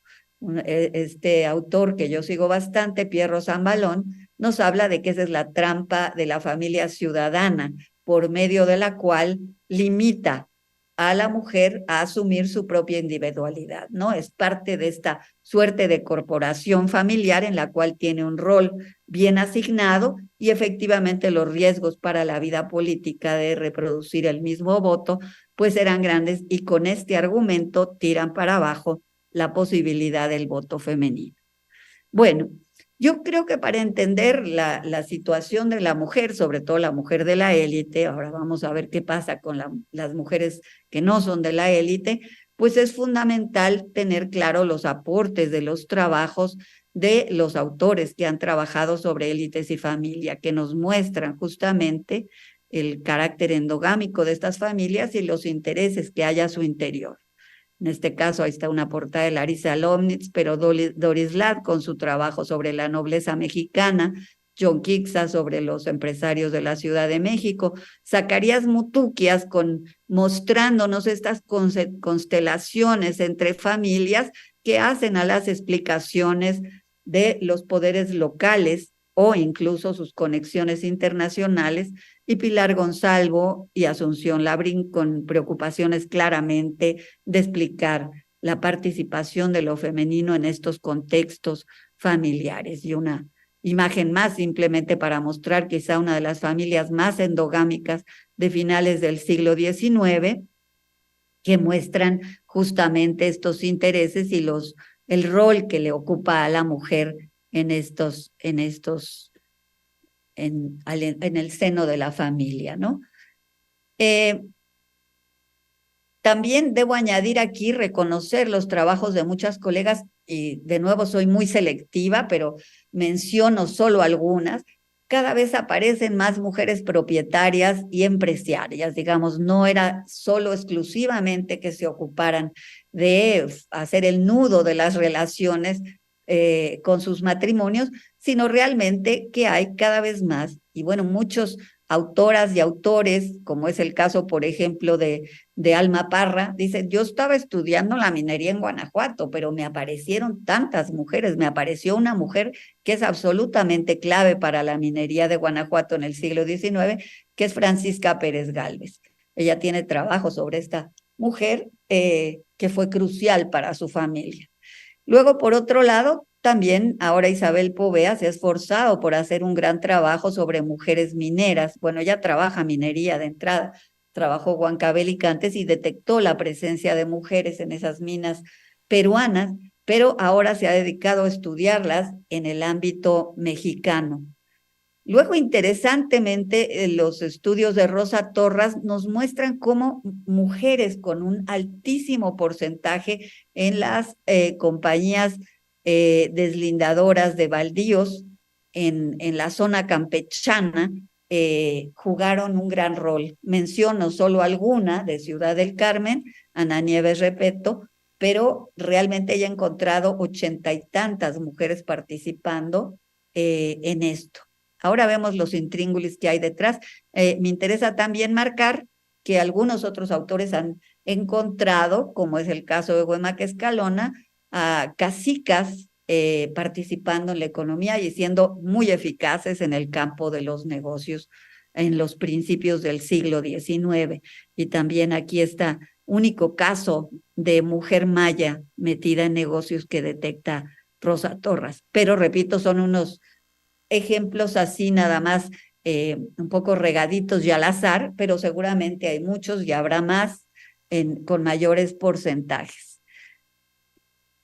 Este autor que yo sigo bastante, Pierro Zambalón, nos habla de que esa es la trampa de la familia ciudadana, por medio de la cual limita a la mujer a asumir su propia individualidad, ¿no? Es parte de esta suerte de corporación familiar en la cual tiene un rol bien asignado y efectivamente los riesgos para la vida política de reproducir el mismo voto pues eran grandes, y con este argumento tiran para abajo la posibilidad del voto femenino. Bueno, yo creo que para entender la situación de la mujer, sobre todo la mujer de la élite, ahora vamos a ver qué pasa con las mujeres que no son de la élite, pues es fundamental tener claro los aportes de los trabajos de los autores que han trabajado sobre élites y familia, que nos muestran justamente el carácter endogámico de estas familias y los intereses que hay a su interior. En este caso, ahí está una portada de Larisa Lomnitz, pero Doris Ladd con su trabajo sobre la nobleza mexicana, John Quixa sobre los empresarios de la Ciudad de México, Zacarías Mutuquias mostrándonos estas constelaciones entre familias que hacen a las explicaciones de los poderes locales o incluso sus conexiones internacionales, y Pilar Gonzalvo y Asunción Labrín con preocupaciones claramente de explicar la participación de lo femenino en estos contextos familiares. Y una imagen más simplemente para mostrar quizá una de las familias más endogámicas de finales del siglo XIX, que muestran justamente estos intereses y el rol que le ocupa a la mujer en el seno de la familia, ¿no? También debo añadir aquí, reconocer los trabajos de muchas colegas, y de nuevo soy muy selectiva, pero menciono solo algunas. Cada vez aparecen más mujeres propietarias y empresarias, digamos, no era solo exclusivamente que se ocuparan de hacer el nudo de las relaciones con sus matrimonios, sino realmente que hay cada vez más, y bueno, muchos autoras y autores, como es el caso, por ejemplo, de Alma Parra, dicen, yo estaba estudiando la minería en Guanajuato, pero me aparecieron tantas mujeres, me apareció una mujer que es absolutamente clave para la minería de Guanajuato en el siglo XIX, que es Francisca Pérez Gálvez. Ella tiene trabajo sobre esta mujer que fue crucial para su familia. Luego, por otro lado, también ahora Isabel Povea se ha esforzado por hacer un gran trabajo sobre mujeres mineras. Bueno, ella trabaja minería de entrada, trabajó Huancabelic y Cantes y detectó la presencia de mujeres en esas minas peruanas, pero ahora se ha dedicado a estudiarlas en el ámbito mexicano. Luego, interesantemente, los estudios de Rosa Torras nos muestran cómo mujeres con un altísimo porcentaje en las compañías deslindadoras de baldíos en la zona campechana jugaron un gran rol. Menciono solo alguna de Ciudad del Carmen, Ana Nieves Repeto, pero realmente ella ha encontrado 80 y tantas mujeres participando en esto. Ahora vemos los intríngulis que hay detrás. Me interesa también marcar que algunos otros autores han encontrado, como es el caso de Huemaca Escalona, a cacicas participando en la economía y siendo muy eficaces en el campo de los negocios en los principios del siglo XIX. Y también aquí está único caso de mujer maya metida en negocios que detecta Rosa Torres. Pero repito, son unos ejemplos así nada más un poco regaditos y al azar, pero seguramente hay muchos y habrá más con mayores porcentajes.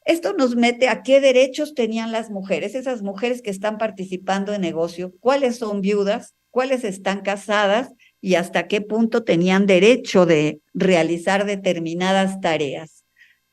Esto nos mete a qué derechos tenían las mujeres, esas mujeres que están participando en negocio, cuáles son viudas, cuáles están casadas y hasta qué punto tenían derecho de realizar determinadas tareas,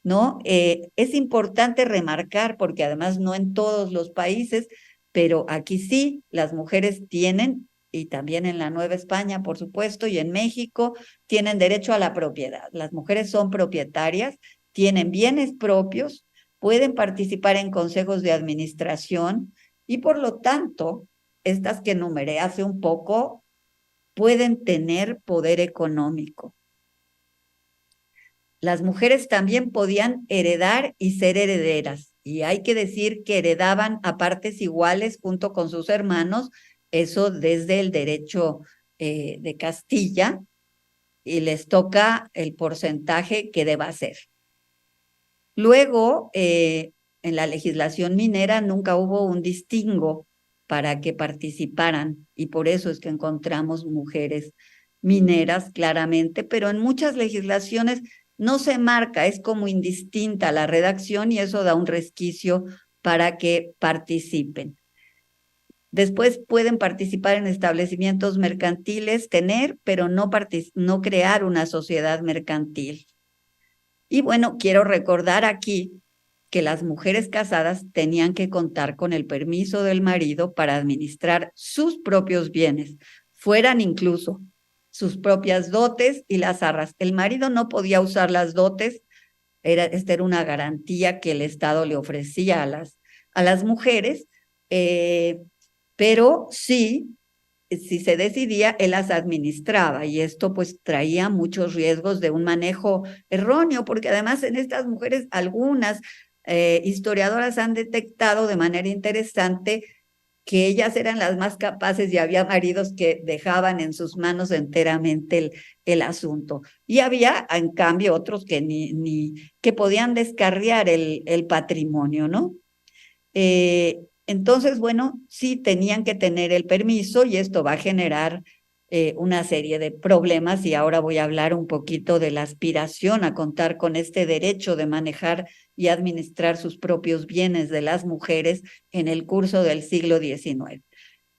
¿no? Es importante remarcar, porque además no en todos los países, pero aquí sí, las mujeres tienen, y también en la Nueva España, por supuesto, y en México, tienen derecho a la propiedad. Las mujeres son propietarias, tienen bienes propios, pueden participar en consejos de administración y por lo tanto, estas que enumeré hace un poco, pueden tener poder económico. Las mujeres también podían heredar y ser herederas, y hay que decir que heredaban a partes iguales junto con sus hermanos, eso desde el derecho de Castilla, y les toca el porcentaje que deba ser. Luego, en la legislación minera nunca hubo un distingo para que participaran, y por eso es que encontramos mujeres mineras claramente, pero en muchas legislaciones no se marca, es como indistinta la redacción y eso da un resquicio para que participen. Después pueden participar en establecimientos mercantiles, tener, pero no crear una sociedad mercantil. Y bueno, quiero recordar aquí que las mujeres casadas tenían que contar con el permiso del marido para administrar sus propios bienes, fueran incluso sus propias dotes y las arras. El marido no podía usar las dotes, esta era una garantía que el Estado le ofrecía a las mujeres, pero sí, si se decidía, él las administraba y esto pues traía muchos riesgos de un manejo erróneo, porque además en estas mujeres algunas historiadoras han detectado de manera interesante que ellas eran las más capaces y había maridos que dejaban en sus manos enteramente el asunto. Y había, en cambio, otros que que podían descarriar el patrimonio, ¿no? Entonces, bueno, sí tenían que tener el permiso y esto va a generar una serie de problemas y ahora voy a hablar un poquito de la aspiración a contar con este derecho de manejar y administrar sus propios bienes de las mujeres en el curso del siglo XIX.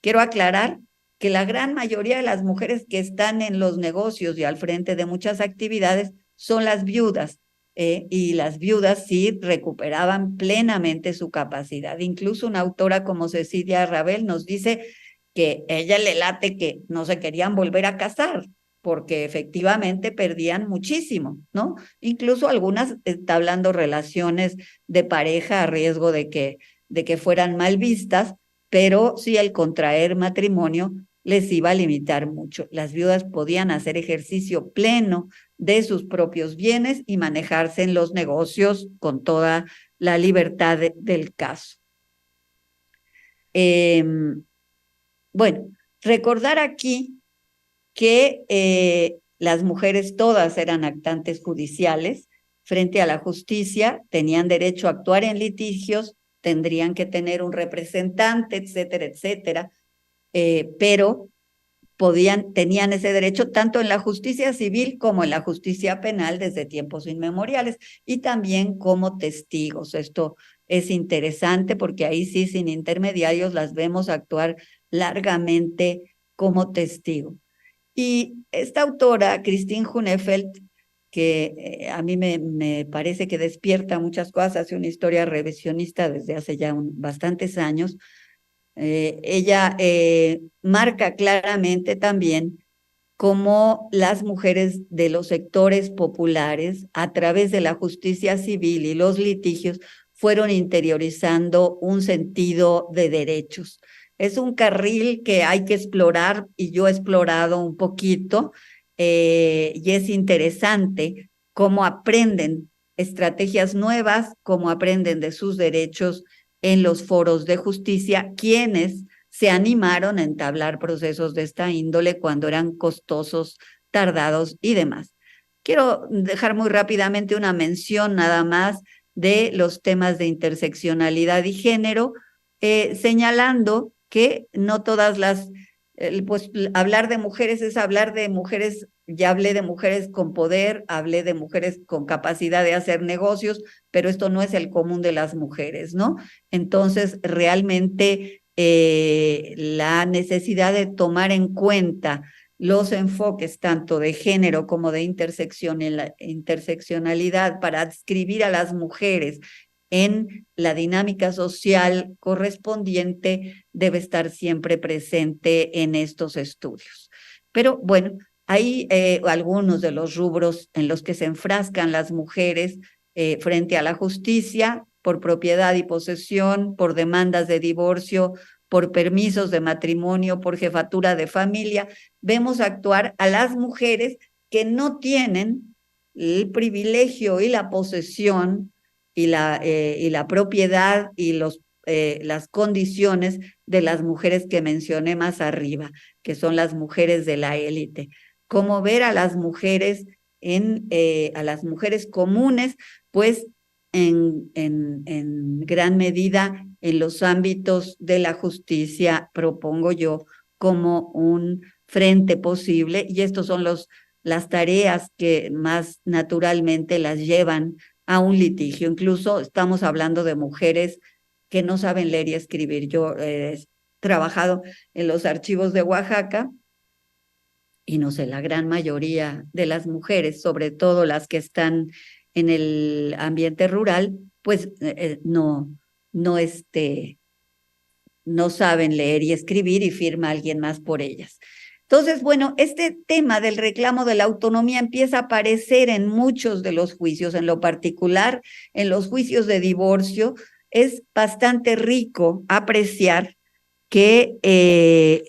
Quiero aclarar que la gran mayoría de las mujeres que están en los negocios y al frente de muchas actividades son las viudas, y las viudas sí recuperaban plenamente su capacidad. Incluso una autora como Cecilia Rabel nos dice que ella le late que no se querían volver a casar porque efectivamente perdían muchísimo, ¿no? Incluso algunas entablando relaciones de pareja a riesgo de que fueran mal vistas, pero sí el contraer matrimonio les iba a limitar mucho. Las viudas podían hacer ejercicio pleno de sus propios bienes y manejarse en los negocios con toda la libertad del caso. Bueno, recordar aquí que las mujeres todas eran actantes judiciales frente a la justicia, tenían derecho a actuar en litigios, tendrían que tener un representante, etcétera, etcétera, pero tenían ese derecho tanto en la justicia civil como en la justicia penal desde tiempos inmemoriales y también como testigos. Esto es interesante porque ahí sí, sin intermediarios, las vemos actuar largamente como testigo. Y esta autora, Christine Hunefeld, que a mí me parece que despierta muchas cosas, hace una historia revisionista desde hace ya bastantes años, Ella marca claramente también cómo las mujeres de los sectores populares, a través de la justicia civil y los litigios, fueron interiorizando un sentido de derechos. Es un carril que hay que explorar y yo he explorado un poquito y es interesante cómo aprenden estrategias nuevas, cómo aprenden de sus derechos en los foros de justicia, quienes se animaron a entablar procesos de esta índole cuando eran costosos, tardados y demás. Quiero dejar muy rápidamente una mención nada más de los temas de interseccionalidad y género, señalando que no todas las, pues hablar de mujeres es hablar de mujeres, ya hablé de mujeres con poder, hablé de mujeres con capacidad de hacer negocios, pero esto no es el común de las mujeres, ¿no? Entonces, realmente la necesidad de tomar en cuenta los enfoques tanto de género como de interseccionalidad para adscribir a las mujeres en la dinámica social correspondiente debe estar siempre presente en estos estudios. Pero bueno, hay algunos de los rubros en los que se enfrascan las mujeres frente a la justicia por propiedad y posesión, por demandas de divorcio, por permisos de matrimonio, por jefatura de familia. Vemos actuar a las mujeres que no tienen el privilegio y la posesión y la propiedad y las condiciones de las mujeres que mencioné más arriba, que son las mujeres de la élite. Cómo ver a las mujeres a las mujeres comunes, pues en gran medida en los ámbitos de la justicia, propongo yo, como un frente posible, y estos son las tareas que más naturalmente las llevan a un litigio. Incluso estamos hablando de mujeres que no saben leer y escribir. Yo he trabajado en los archivos de Oaxaca y no sé, la gran mayoría de las mujeres, sobre todo las que están en el ambiente rural, pues no saben leer y escribir y firma alguien más por ellas. Entonces, bueno, este tema del reclamo de la autonomía empieza a aparecer en muchos de los juicios, en lo particular en los juicios de divorcio. Es bastante rico apreciar que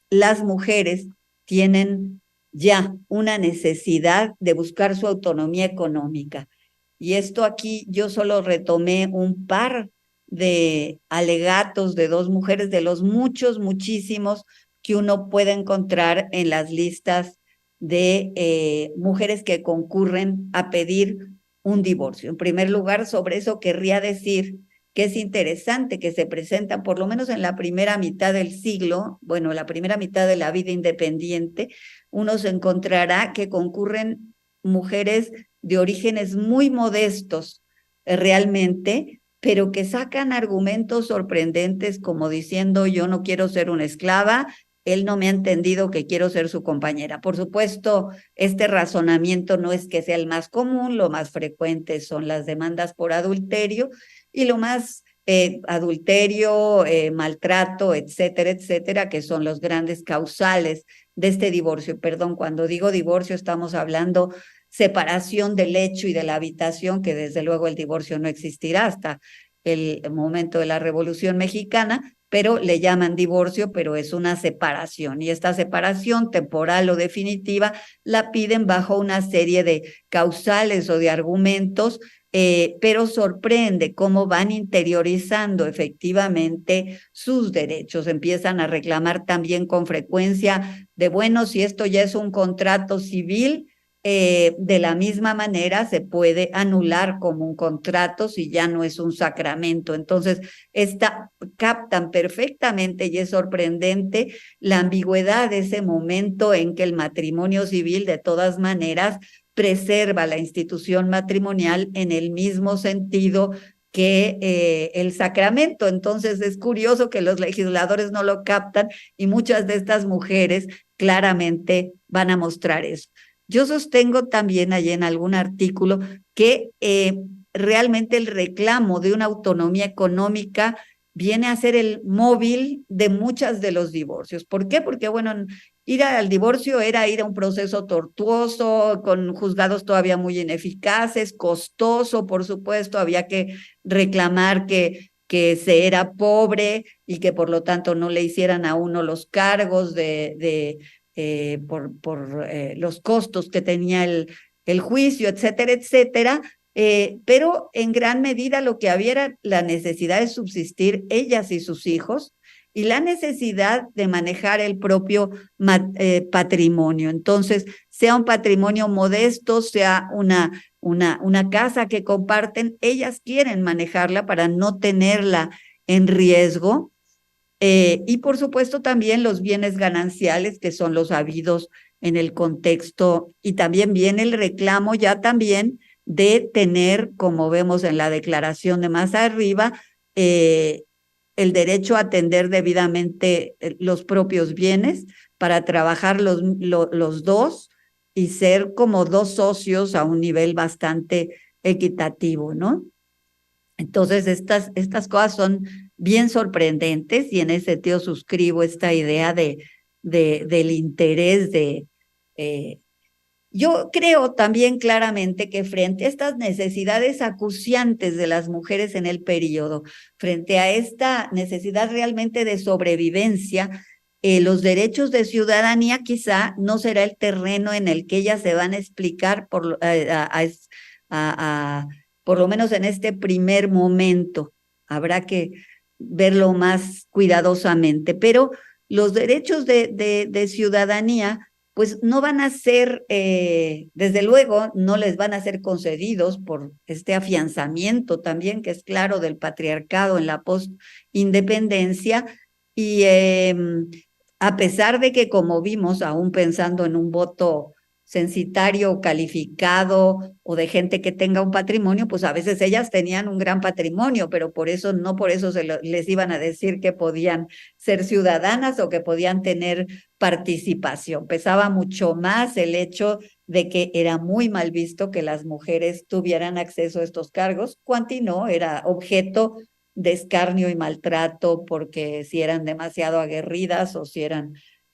las mujeres tienen ya una necesidad de buscar su autonomía económica. Y esto aquí yo solo retomé un par de alegatos de dos mujeres, de los muchísimos que uno puede encontrar en las listas de mujeres que concurren a pedir un divorcio. En primer lugar, sobre eso querría decir que es interesante que se presenta, por lo menos en la primera mitad del siglo, bueno, la primera mitad de la vida independiente, uno se encontrará que concurren mujeres de orígenes muy modestos realmente, pero que sacan argumentos sorprendentes como diciendo yo no quiero ser una esclava, él no me ha entendido que quiero ser su compañera. Por supuesto, este razonamiento no es que sea el más común, lo más frecuente son las demandas por adulterio y lo más adulterio, maltrato, etcétera, etcétera, que son los grandes causales de este divorcio. Perdón, cuando digo divorcio estamos hablando separación del hecho y de la habitación, que desde luego el divorcio no existirá hasta el momento de la Revolución Mexicana, pero le llaman divorcio, pero es una separación. Y esta separación temporal o definitiva la piden bajo una serie de causales o de argumentos, pero sorprende cómo van interiorizando efectivamente sus derechos. Empiezan a reclamar también con frecuencia de, bueno, si esto ya es un contrato civil, de la misma manera se puede anular como un contrato si ya no es un sacramento. Entonces, captan perfectamente y es sorprendente la ambigüedad de ese momento en que el matrimonio civil de todas maneras preserva la institución matrimonial en el mismo sentido que el sacramento. Entonces es curioso que los legisladores no lo captan y muchas de estas mujeres claramente van a mostrar eso. Yo sostengo también allí en algún artículo que realmente el reclamo de una autonomía económica viene a ser el móvil de muchos de los divorcios. ¿Por qué? Porque, bueno, ir al divorcio era ir a un proceso tortuoso, con juzgados todavía muy ineficaces, costoso, por supuesto, había que reclamar que se era pobre y que por lo tanto no le hicieran a uno los cargos por los costos que tenía el juicio, etcétera, etcétera. Pero en gran medida lo que había era la necesidad de subsistir ellas y sus hijos y la necesidad de manejar el propio patrimonio. Entonces, sea un patrimonio modesto, sea una casa que comparten, ellas quieren manejarla para no tenerla en riesgo. Y por supuesto también los bienes gananciales, que son los habidos en el contexto, y también viene el reclamo ya también de tener, como vemos en la declaración de más arriba, el derecho a atender debidamente los propios bienes para trabajar los dos y ser como dos socios a un nivel bastante equitativo, ¿no? Entonces, estas cosas son bien sorprendentes y en ese sentido suscribo esta idea del interés yo creo también claramente que frente a estas necesidades acuciantes de las mujeres en el periodo, frente a esta necesidad realmente de sobrevivencia, los derechos de ciudadanía quizá no será el terreno en el que ellas se van a explicar por lo menos en este primer momento. Habrá que verlo más cuidadosamente, pero los derechos de ciudadanía pues no van a ser, desde luego, no les van a ser concedidos por este afianzamiento también, que es claro, del patriarcado en la postindependencia, y a pesar de que, como vimos, aún pensando en un voto censitario calificado o de gente que tenga un patrimonio, pues a veces ellas tenían un gran patrimonio, pero no por eso les iban a decir que podían ser ciudadanas o que podían tener participación. Pesaba mucho más el hecho de que era muy mal visto que las mujeres tuvieran acceso a estos cargos, cuanto no era objeto de escarnio y maltrato porque si eran demasiado aguerridas o si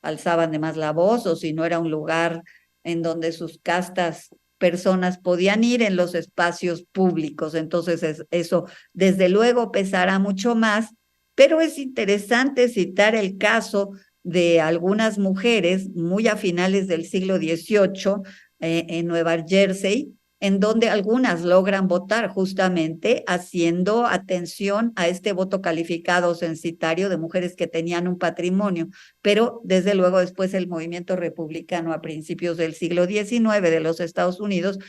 alzaban de más la voz o si no era un lugar en donde sus castas personas podían ir en los espacios públicos. Entonces eso desde luego pesará mucho más, pero es interesante citar el caso de algunas mujeres muy a finales del siglo XVIII en Nueva Jersey, en donde algunas logran votar justamente haciendo atención a este voto calificado censitario de mujeres que tenían un patrimonio, pero desde luego después el movimiento republicano a principios del siglo XIX de los Estados Unidos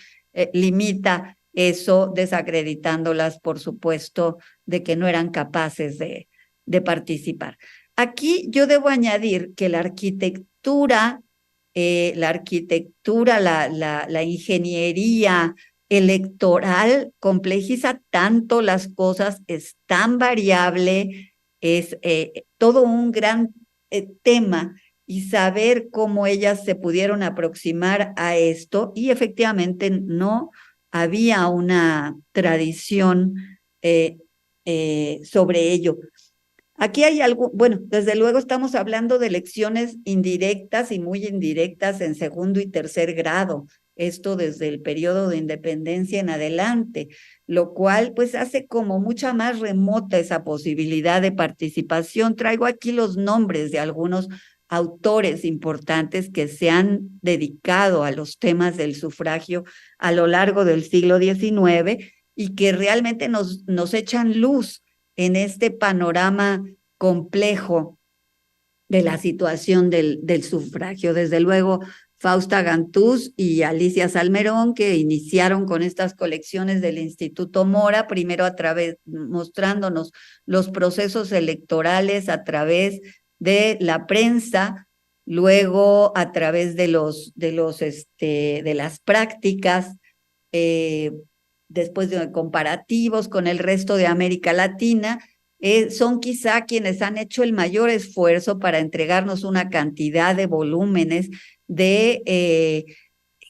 limita eso, desacreditándolas, por supuesto, de que no eran capaces de participar. Aquí yo debo añadir que la arquitectura, la ingeniería electoral complejiza tanto las cosas, es tan variable, es todo un gran tema y saber cómo ellas se pudieron aproximar a esto y efectivamente no había una tradición sobre ello. Aquí hay algo, bueno, desde luego estamos hablando de elecciones indirectas y muy indirectas en segundo y tercer grado, esto desde el periodo de independencia en adelante, lo cual pues hace como mucha más remota esa posibilidad de participación. Traigo aquí los nombres de algunos autores importantes que se han dedicado a los temas del sufragio a lo largo del siglo XIX y que realmente nos echan luz en este panorama complejo de la situación del sufragio. Desde luego, Fausta Gantús y Alicia Salmerón, que iniciaron con estas colecciones del Instituto Mora, primero mostrándonos los procesos electorales a través de la prensa, luego a través de las prácticas, después de comparativos con el resto de América Latina, son quizá quienes han hecho el mayor esfuerzo para entregarnos una cantidad de volúmenes de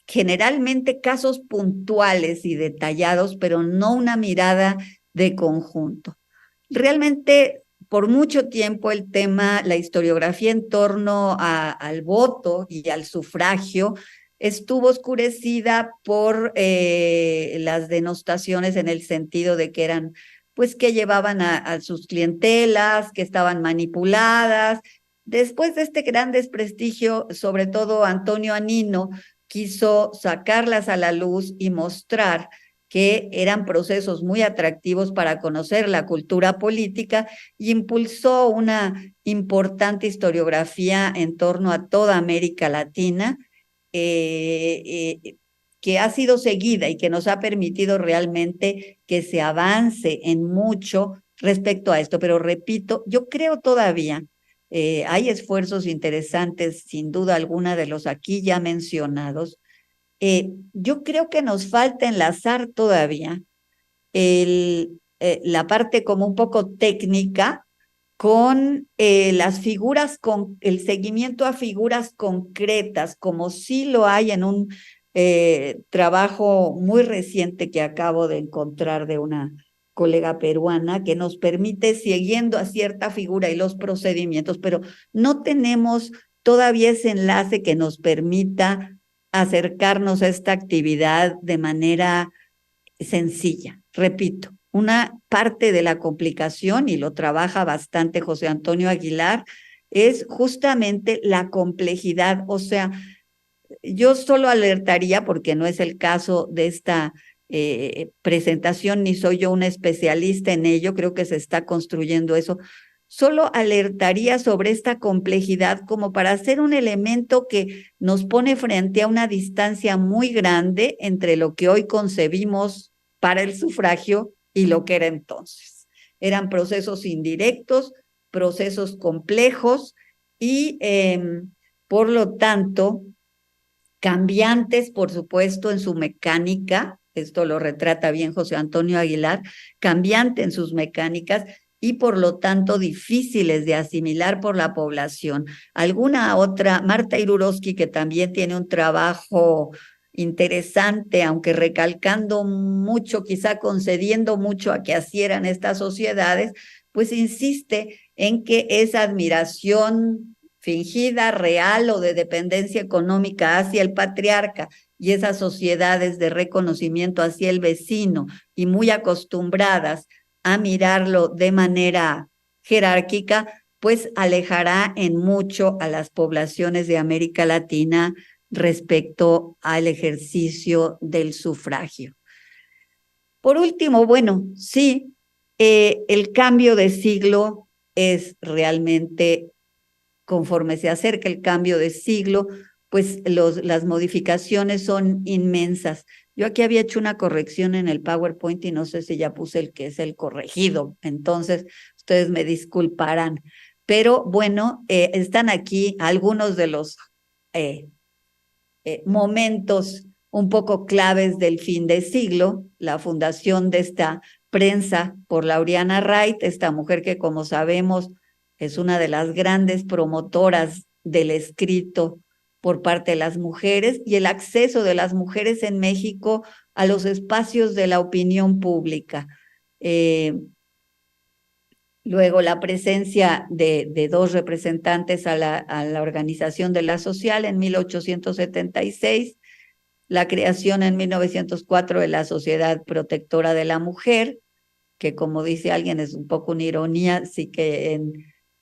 generalmente casos puntuales y detallados, pero no una mirada de conjunto. Realmente por mucho tiempo el tema, la historiografía en torno al voto y al sufragio estuvo oscurecida por las denostaciones en el sentido de que eran, pues, que llevaban a sus clientelas, que estaban manipuladas. Después de este gran desprestigio, sobre todo Antonio Anino quiso sacarlas a la luz y mostrar que eran procesos muy atractivos para conocer la cultura política, y impulsó una importante historiografía en torno a toda América Latina, que ha sido seguida y que nos ha permitido realmente que se avance en mucho respecto a esto. Pero repito, yo creo todavía, hay esfuerzos interesantes, sin duda alguna, de los aquí ya mencionados. Yo creo que nos falta enlazar todavía la parte como un poco técnica con las figuras, con el seguimiento a figuras concretas, como sí lo hay en un trabajo muy reciente que acabo de encontrar de una colega peruana, que nos permite, siguiendo a cierta figura y los procedimientos, pero no tenemos todavía ese enlace que nos permita acercarnos a esta actividad de manera sencilla. Repito, una parte de la complicación, y lo trabaja bastante José Antonio Aguilar, es justamente la complejidad. O sea, yo solo alertaría, porque no es el caso de esta presentación, ni soy yo una especialista en ello, creo que se está construyendo eso. Solo alertaría sobre esta complejidad como para ser un elemento que nos pone frente a una distancia muy grande entre lo que hoy concebimos para el sufragio y lo que era entonces. Eran procesos indirectos, procesos complejos y por lo tanto cambiantes, por supuesto, en su mecánica. Esto lo retrata bien José Antonio Aguilar, cambiante en sus mecánicas y por lo tanto difíciles de asimilar por la población. Alguna otra, Marta Irurowski, que también tiene un trabajo interesante, aunque recalcando mucho, quizá concediendo mucho a que así eran estas sociedades, pues insiste en que esa admiración fingida, real o de dependencia económica hacia el patriarca, y esas sociedades de reconocimiento hacia el vecino y muy acostumbradas a mirarlo de manera jerárquica, pues alejará en mucho a las poblaciones de América Latina respecto al ejercicio del sufragio. Por último, bueno, sí, el cambio de siglo es realmente, conforme se acerca el cambio de siglo, pues las modificaciones son inmensas. Yo aquí había hecho una corrección en el PowerPoint y no sé si ya puse el que es el corregido, entonces ustedes me disculparán. Pero bueno, están aquí algunos de los momentos un poco claves del fin de siglo, la fundación de esta prensa por Laureana Wright, esta mujer que, como sabemos, es una de las grandes promotoras del escrito por parte de las mujeres, y el acceso de las mujeres en México a los espacios de la opinión pública. Luego la presencia de dos representantes a la Organización de la Social en 1876, la creación en 1904 de la Sociedad Protectora de la Mujer, que, como dice alguien, es un poco una ironía, sí que en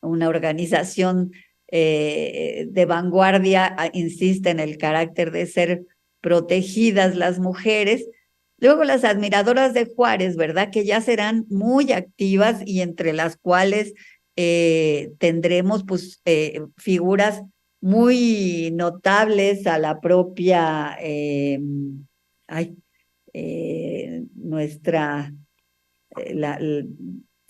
una organización de vanguardia insiste en el carácter de ser protegidas las mujeres. Luego las admiradoras de Juárez, ¿verdad? Que ya serán muy activas y entre las cuales tendremos pues figuras muy notables, a la propia, nuestra,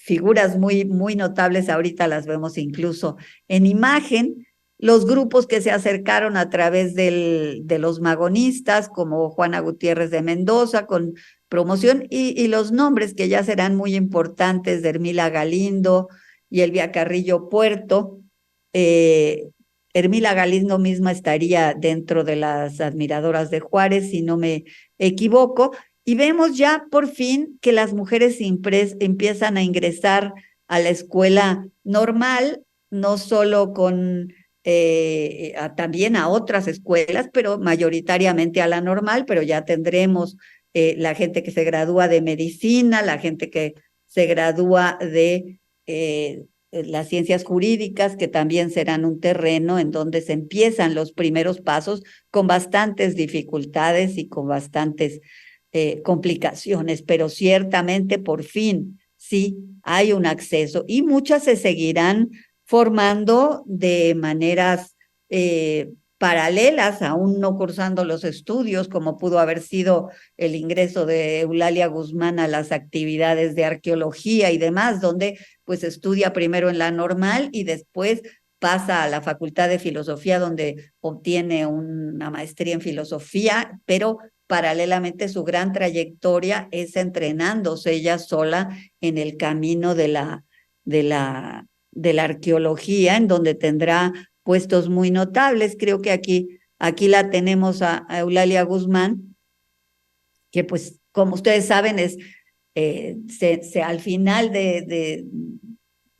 figuras muy, muy notables, ahorita las vemos incluso en imagen. Los grupos que se acercaron a través de los magonistas, como Juana Gutiérrez de Mendoza, con promoción, y los nombres que ya serán muy importantes, de Hermila Galindo y Elvia Carrillo Puerto. Hermila Galindo misma estaría dentro de las admiradoras de Juárez, si no me equivoco, y vemos ya por fin que las mujeres empiezan a ingresar a la escuela normal, no solo también a otras escuelas, pero mayoritariamente a la normal, pero ya tendremos la gente que se gradúa de medicina, la gente que se gradúa de las ciencias jurídicas, que también serán un terreno en donde se empiezan los primeros pasos con bastantes dificultades y con bastantes complicaciones, pero ciertamente por fin sí hay un acceso y muchas se seguirán formando de maneras paralelas, aún no cursando los estudios, como pudo haber sido el ingreso de Eulalia Guzmán a las actividades de arqueología y demás, donde pues estudia primero en la normal y después pasa a la Facultad de Filosofía, donde obtiene una maestría en filosofía, pero paralelamente su gran trayectoria es entrenándose ella sola en el camino de la arqueología, en donde tendrá puestos muy notables. Creo que aquí la tenemos a Eulalia Guzmán, que pues como ustedes saben es al final de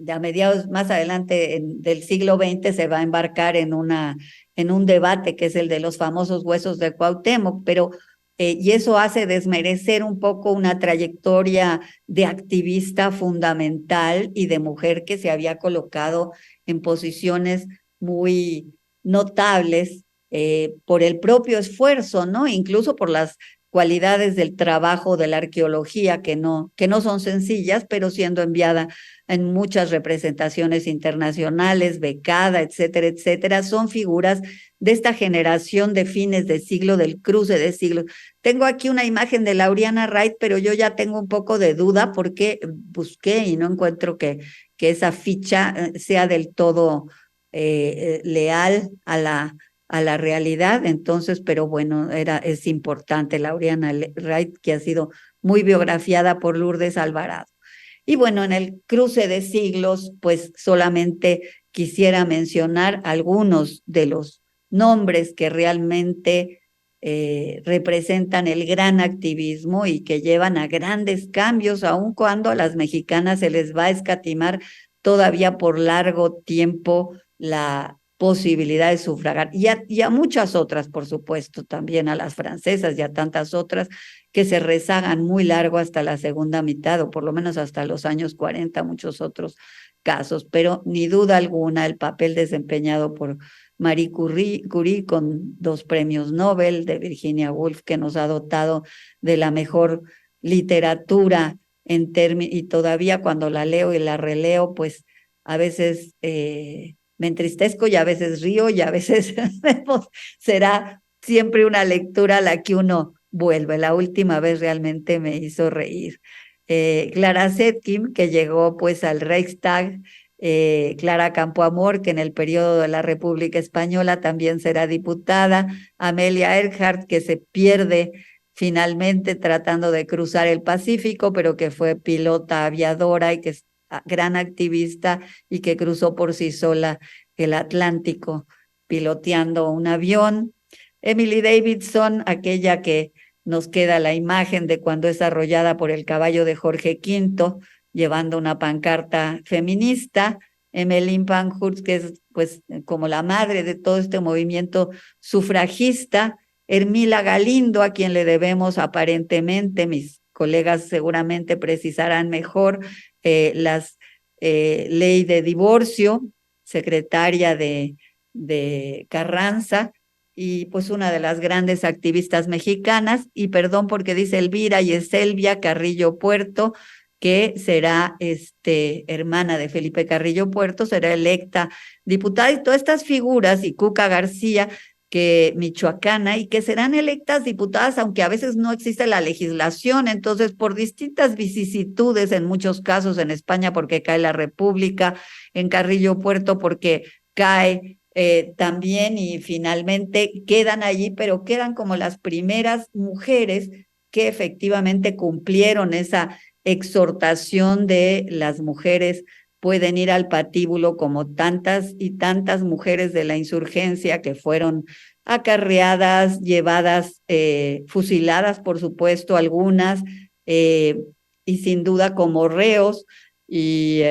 a mediados más adelante del siglo XX se va a embarcar en un debate que es el de los famosos huesos de Cuauhtémoc, pero y eso hace desmerecer un poco una trayectoria de activista fundamental y de mujer que se había colocado en posiciones muy notables por el propio esfuerzo, ¿no? Incluso por las cualidades del trabajo de la arqueología que no son sencillas, pero siendo enviada en muchas representaciones internacionales, becada, etcétera, etcétera, son figuras de esta generación de fines de siglo, del cruce de siglos. Tengo aquí una imagen de Lauriana Wright, pero yo ya tengo un poco de duda porque busqué y no encuentro que esa ficha sea del todo leal a la realidad, entonces, pero bueno, es importante Lauriana Wright, que ha sido muy biografiada por Lourdes Alvarado. Y bueno, en el cruce de siglos, pues solamente quisiera mencionar algunos de los nombres que realmente representan el gran activismo y que llevan a grandes cambios, aun cuando a las mexicanas se les va a escatimar todavía por largo tiempo la posibilidad de sufragar, y a muchas otras, por supuesto, también a las francesas y a tantas otras que se rezagan muy largo hasta la segunda mitad, o por lo menos hasta los años 40, muchos otros casos, pero ni duda alguna el papel desempeñado por Marie Curie con 2 premios Nobel, de Virginia Woolf, que nos ha dotado de la mejor literatura y todavía cuando la leo y la releo, pues a veces me entristezco y a veces río y a veces será siempre una lectura a la que uno vuelve. La última vez realmente me hizo reír. Clara Zetkin, que llegó pues al Reichstag, Clara Campoamor, que en el periodo de la República Española también será diputada, Amelia Earhart, que se pierde finalmente tratando de cruzar el Pacífico, pero que fue pilota aviadora y que es gran activista y que cruzó por sí sola el Atlántico piloteando un avión. Emily Davidson, aquella que nos queda la imagen de cuando es arrollada por el caballo de Jorge V, llevando una pancarta feminista. Emmeline Pankhurst, que es pues como la madre de todo este movimiento sufragista. Hermila Galindo, a quien le debemos aparentemente, mis colegas seguramente precisarán mejor, las ley de divorcio, secretaria de Carranza, y pues una de las grandes activistas mexicanas, y perdón porque dice Elvira y Elvia Carrillo Puerto, que será hermana de Felipe Carrillo Puerto, será electa diputada, y todas estas figuras, y Cuca García, que michoacana, y que serán electas diputadas, aunque a veces no existe la legislación, entonces por distintas vicisitudes, en muchos casos en España porque cae la República, en Carrillo Puerto porque cae también, y finalmente quedan allí, pero quedan como las primeras mujeres que efectivamente cumplieron esa exhortación de las mujeres pueden ir al patíbulo, como tantas y tantas mujeres de la insurgencia que fueron acarreadas, llevadas, fusiladas, por supuesto, algunas, y sin duda como reos, y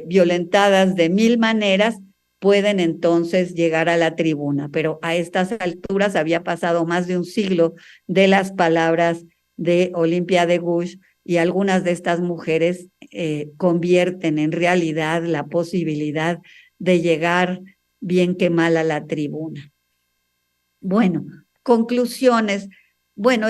violentadas de mil maneras, pueden entonces llegar a la tribuna. Pero a estas alturas había pasado más de un siglo de las palabras de Olimpia de Gouges, y algunas de estas mujeres convierten en realidad la posibilidad de llegar bien que mal a la tribuna. Bueno, conclusiones. Bueno,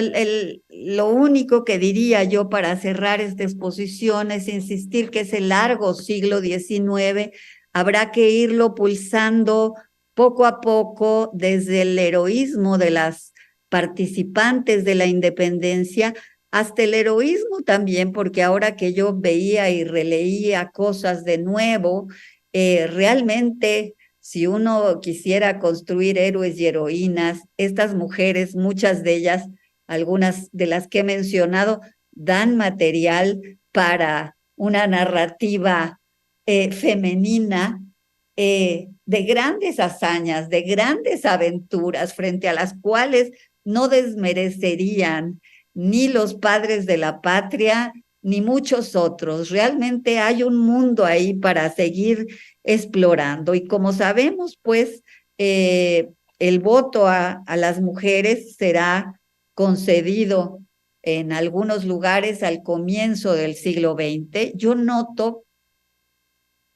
lo único que diría yo para cerrar esta exposición es insistir que ese largo siglo XIX habrá que irlo pulsando poco a poco desde el heroísmo de las participantes de la independencia hasta el heroísmo también, porque ahora que yo veía y releía cosas de nuevo, realmente si uno quisiera construir héroes y heroínas, estas mujeres, muchas de ellas, algunas de las que he mencionado, dan material para una narrativa femenina de grandes hazañas, de grandes aventuras, frente a las cuales no desmerecerían ni los padres de la patria, ni muchos otros. Realmente hay un mundo ahí para seguir explorando. Y como sabemos, pues, el voto a las mujeres será concedido en algunos lugares al comienzo del siglo XX. Yo noto,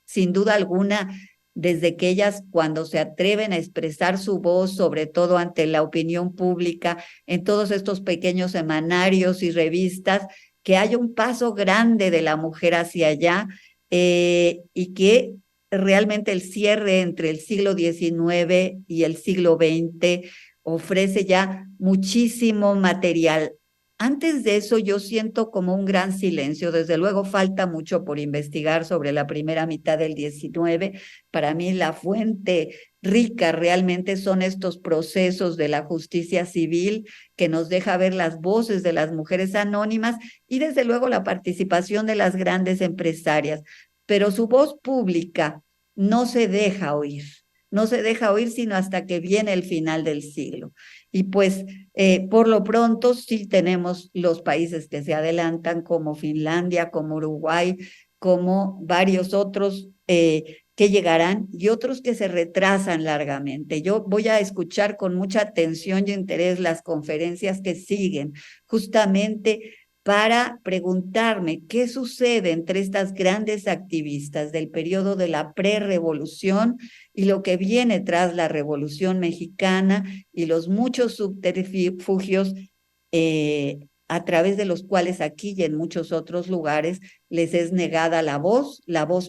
sin duda alguna, desde que ellas, cuando se atreven a expresar su voz, sobre todo ante la opinión pública, en todos estos pequeños semanarios y revistas, que hay un paso grande de la mujer hacia allá, y que realmente el cierre entre el siglo XIX y el siglo XX ofrece ya muchísimo material. Antes de eso yo siento como un gran silencio. Desde luego falta mucho por investigar sobre la primera mitad del XIX. Para mí la fuente rica realmente son estos procesos de la justicia civil que nos deja ver las voces de las mujeres anónimas y desde luego la participación de las grandes empresarias. Pero su voz pública no se deja oír. No se deja oír sino hasta que viene el final del siglo. Y pues por lo pronto sí tenemos los países que se adelantan como Finlandia, como Uruguay, como varios otros que llegarán y otros que se retrasan largamente. Yo voy a escuchar con mucha atención y interés las conferencias que siguen, justamente para preguntarme qué sucede entre estas grandes activistas del periodo de la prerrevolución y lo que viene tras la Revolución Mexicana y los muchos subterfugios a través de los cuales aquí y en muchos otros lugares les es negada la voz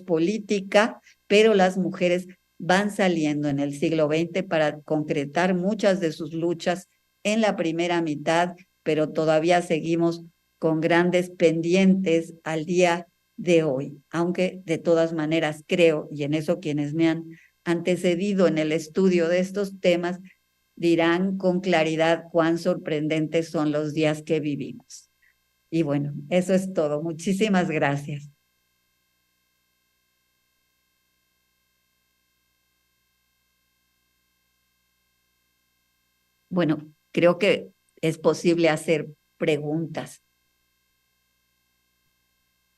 política, pero las mujeres van saliendo en el siglo XX para concretar muchas de sus luchas en la primera mitad, pero todavía seguimos con grandes pendientes al día de hoy, aunque de todas maneras creo, y en eso quienes me han antecedido en el estudio de estos temas dirán con claridad cuán sorprendentes son los días que vivimos. Y bueno, eso es todo. Muchísimas gracias. Bueno, creo que es posible hacer preguntas.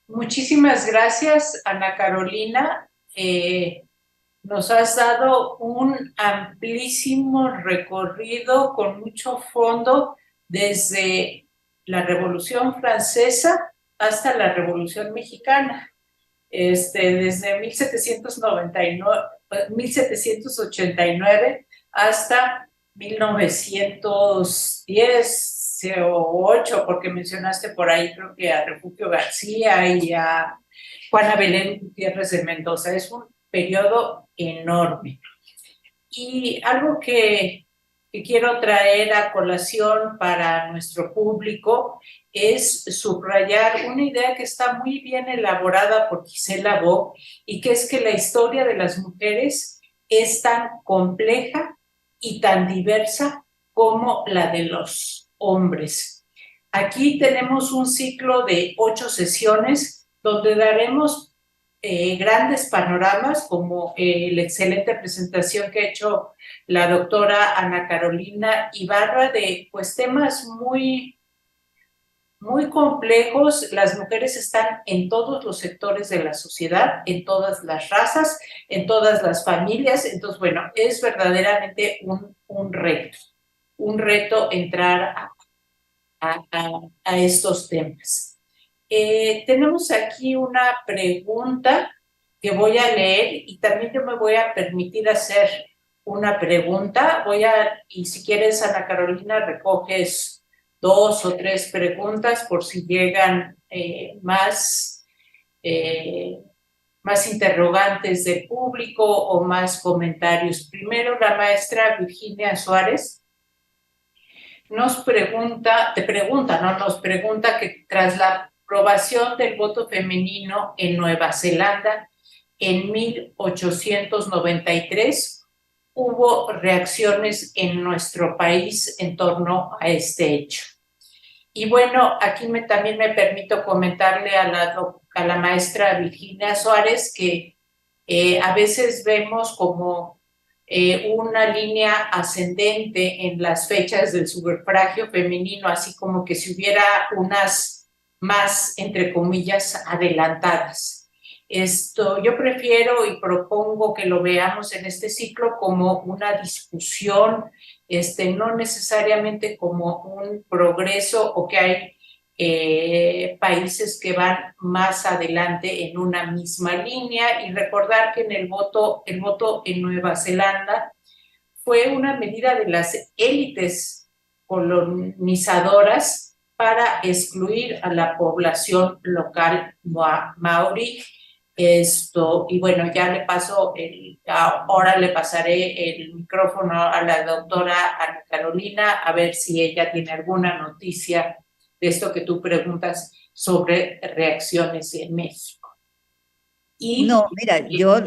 Muchísimas gracias, Ana Carolina. Nos has dado un amplísimo recorrido con mucho fondo desde la Revolución Francesa hasta la Revolución Mexicana. Desde 1789 hasta 1910 o 8, porque mencionaste por ahí creo que a Refugio García y a Juana Belén Gutiérrez de Mendoza. Es un periodo enorme. Y algo que quiero traer a colación para nuestro público es subrayar una idea que está muy bien elaborada por Gisela Bock, y que es que la historia de las mujeres es tan compleja y tan diversa como la de los hombres. Aquí tenemos un ciclo de 8 sesiones donde daremos grandes panoramas, como la excelente presentación que ha hecho la doctora Ana Carolina Ibarra de pues temas muy muy complejos. Las mujeres están en todos los sectores de la sociedad, en todas las razas, en todas las familias. Entonces, bueno, es verdaderamente un reto entrar a estos temas. Tenemos aquí una pregunta que voy a leer y también yo me voy a permitir hacer una pregunta. Y si quieres, Ana Carolina, recoges 2 o 3 preguntas por si llegan más interrogantes del público o más comentarios. Primero, la maestra Virginia Suárez nos pregunta que tras la aprobación del voto femenino en Nueva Zelanda en 1893, hubo reacciones en nuestro país en torno a este hecho. Y bueno, aquí también me permito comentarle a la maestra Virginia Suárez que a veces vemos como una línea ascendente en las fechas del sufragio femenino, así como que si hubiera unas más, entre comillas, adelantadas. Yo prefiero y propongo que lo veamos en este ciclo como una discusión, no necesariamente como un progreso o que hay países que van más adelante en una misma línea, y recordar que el voto en Nueva Zelanda fue una medida de las élites colonizadoras para excluir a la población local maorí. Y bueno, ahora le pasaré el micrófono a la doctora Ana Carolina a ver si ella tiene alguna noticia de esto que tú preguntas sobre reacciones en México. No, mira, yo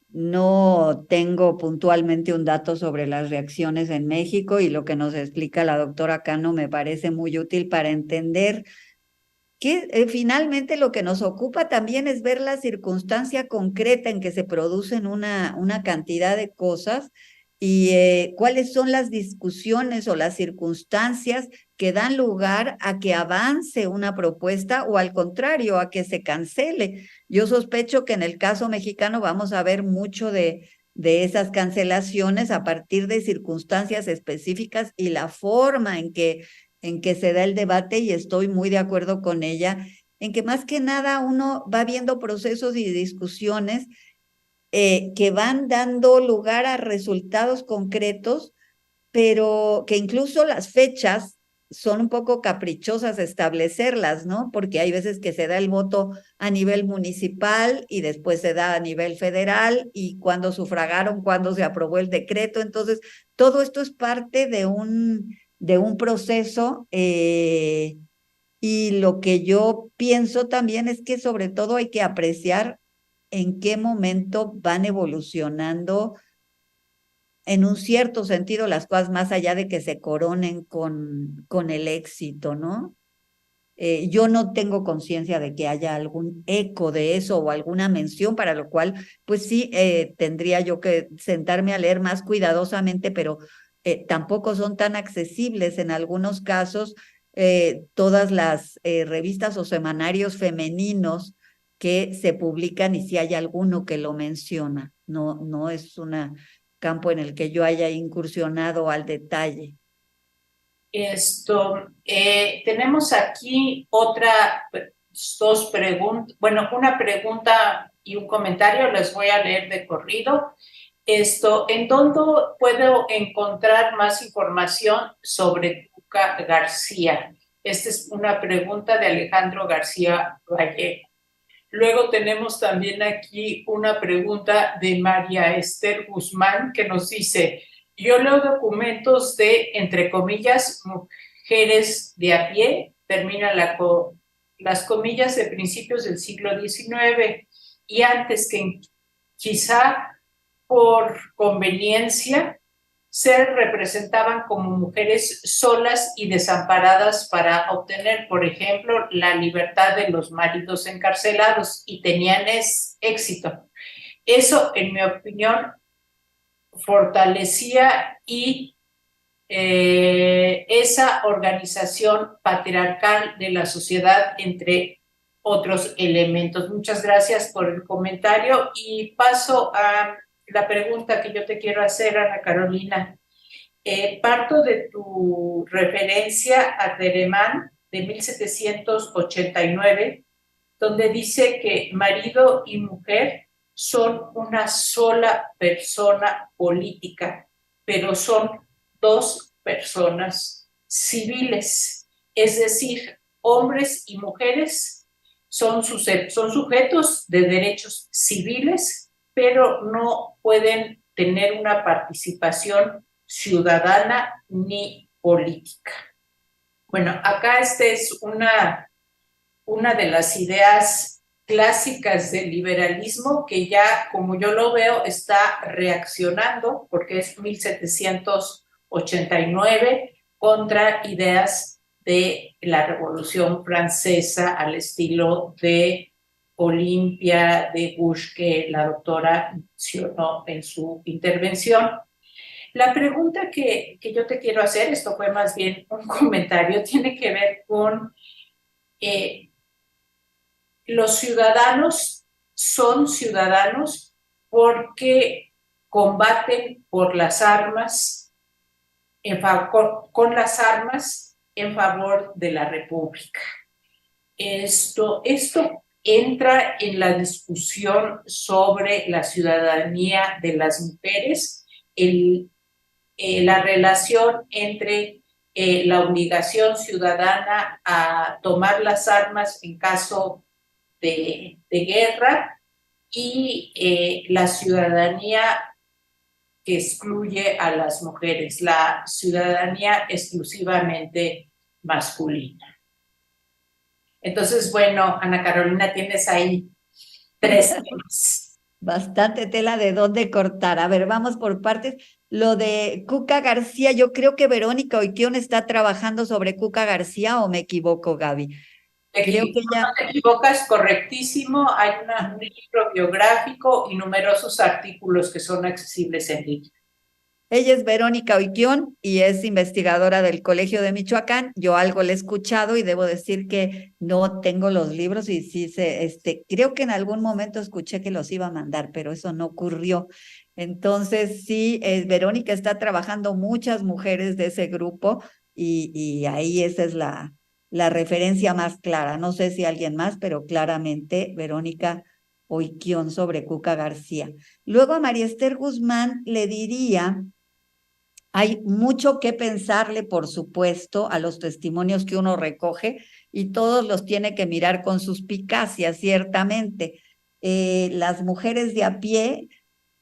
no tengo puntualmente un dato sobre las reacciones en México, y lo que nos explica la doctora Cano me parece muy útil para entender que finalmente lo que nos ocupa también es ver la circunstancia concreta en que se producen una cantidad de cosas, y cuáles son las discusiones o las circunstancias que dan lugar a que avance una propuesta o al contrario, a que se cancele. Yo sospecho que en el caso mexicano vamos a ver mucho de esas cancelaciones a partir de circunstancias específicas y la forma en que se da el debate, y estoy muy de acuerdo con ella, en que más que nada uno va viendo procesos y discusiones que van dando lugar a resultados concretos, pero que incluso las fechas son un poco caprichosas establecerlas, ¿no? Porque hay veces que se da el voto a nivel municipal y después se da a nivel federal, y cuando sufragaron, cuando se aprobó el decreto. Entonces, todo esto es parte de un proceso, y lo que yo pienso también es que sobre todo hay que apreciar en qué momento van evolucionando en un cierto sentido las cosas, más allá de que se coronen con el éxito, ¿no? Yo no tengo conciencia de que haya algún eco de eso o alguna mención, para lo cual, pues sí, tendría yo que sentarme a leer más cuidadosamente, pero tampoco son tan accesibles en algunos casos todas las revistas o semanarios femeninos que se publican, y si hay alguno que lo menciona. No es un campo en el que yo haya incursionado al detalle. Tenemos aquí dos preguntas, bueno, una pregunta y un comentario, les voy a leer de corrido. ¿En dónde puedo encontrar más información sobre Tuca García? Esta es una pregunta de Alejandro García Vallejo. Luego tenemos también aquí una pregunta de María Esther Guzmán, que nos dice: yo leo documentos de, entre comillas, mujeres de a pie, termina las comillas, de principios del siglo XIX, y antes, que quizá por conveniencia se representaban como mujeres solas y desamparadas para obtener, por ejemplo, la libertad de los maridos encarcelados, y tenían éxito. Eso, en mi opinión, fortalecía y esa organización patriarcal de la sociedad, entre otros elementos. Muchas gracias por el comentario y paso a la pregunta que yo te quiero hacer, Ana Carolina. Parto de tu referencia a Telemann de 1789, donde dice que marido y mujer son una sola persona política, pero son dos personas civiles. Es decir, hombres y mujeres son sujetos de derechos civiles, pero no pueden tener una participación ciudadana ni política. Bueno, acá esta es una de las ideas clásicas del liberalismo que ya, como yo lo veo, está reaccionando, porque es 1789, contra ideas de la Revolución Francesa al estilo de Olimpia de Gouges, que la doctora mencionó en su intervención. La pregunta que yo te quiero hacer, esto fue más bien un comentario, tiene que ver con los ciudadanos son ciudadanos porque combaten por las armas, con las armas en favor de la República. Esto entra en la discusión sobre la ciudadanía de las mujeres, la relación entre la obligación ciudadana a tomar las armas en caso de guerra y la ciudadanía que excluye a las mujeres, la ciudadanía exclusivamente masculina. Entonces, bueno, Ana Carolina, tienes ahí 3 temas. Bastante tela de dónde cortar. A ver, vamos por partes. Lo de Cuca García, yo creo que Verónica Oiquión está trabajando sobre Cuca García, ¿o me equivoco, Gaby? Creo que No te equivocas, correctísimo. Hay un libro biográfico y numerosos artículos que son accesibles en línea. Ella es Verónica Oiquión y es investigadora del Colegio de Michoacán. Yo algo le he escuchado y debo decir que no tengo los libros y sí creo que en algún momento escuché que los iba a mandar, pero eso no ocurrió. Entonces sí, Verónica está trabajando muchas mujeres de ese grupo y ahí esa es la referencia más clara. No sé si alguien más, pero claramente Verónica Oiquión sobre Cuca García. Luego a María Esther Guzmán le diría: hay mucho que pensarle, por supuesto, a los testimonios que uno recoge y todos los tiene que mirar con suspicacia, ciertamente. Las mujeres de a pie,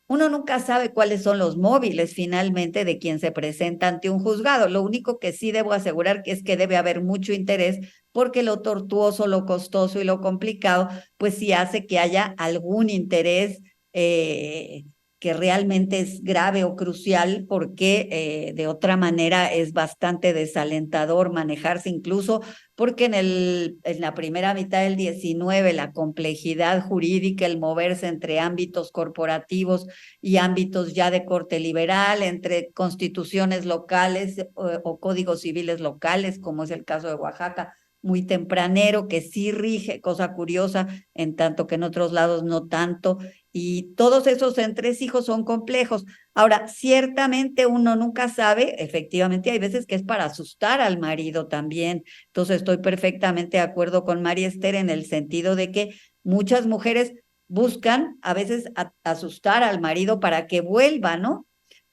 uno nunca sabe cuáles son los móviles finalmente de quien se presenta ante un juzgado. Lo único que sí debo asegurar es que debe haber mucho interés porque lo tortuoso, lo costoso y lo complicado, pues sí hace que haya algún interés que realmente es grave o crucial porque de otra manera es bastante desalentador manejarse, incluso porque en la primera mitad del 19 la complejidad jurídica, el moverse entre ámbitos corporativos y ámbitos ya de corte liberal, entre constituciones locales o códigos civiles locales, como es el caso de Oaxaca, muy tempranero, que sí rige, cosa curiosa, en tanto que en otros lados no tanto, y todos esos entresijos son complejos. Ahora, ciertamente uno nunca sabe, efectivamente hay veces que es para asustar al marido también, entonces estoy perfectamente de acuerdo con María Esther en el sentido de que muchas mujeres buscan a veces asustar al marido para que vuelva, ¿no?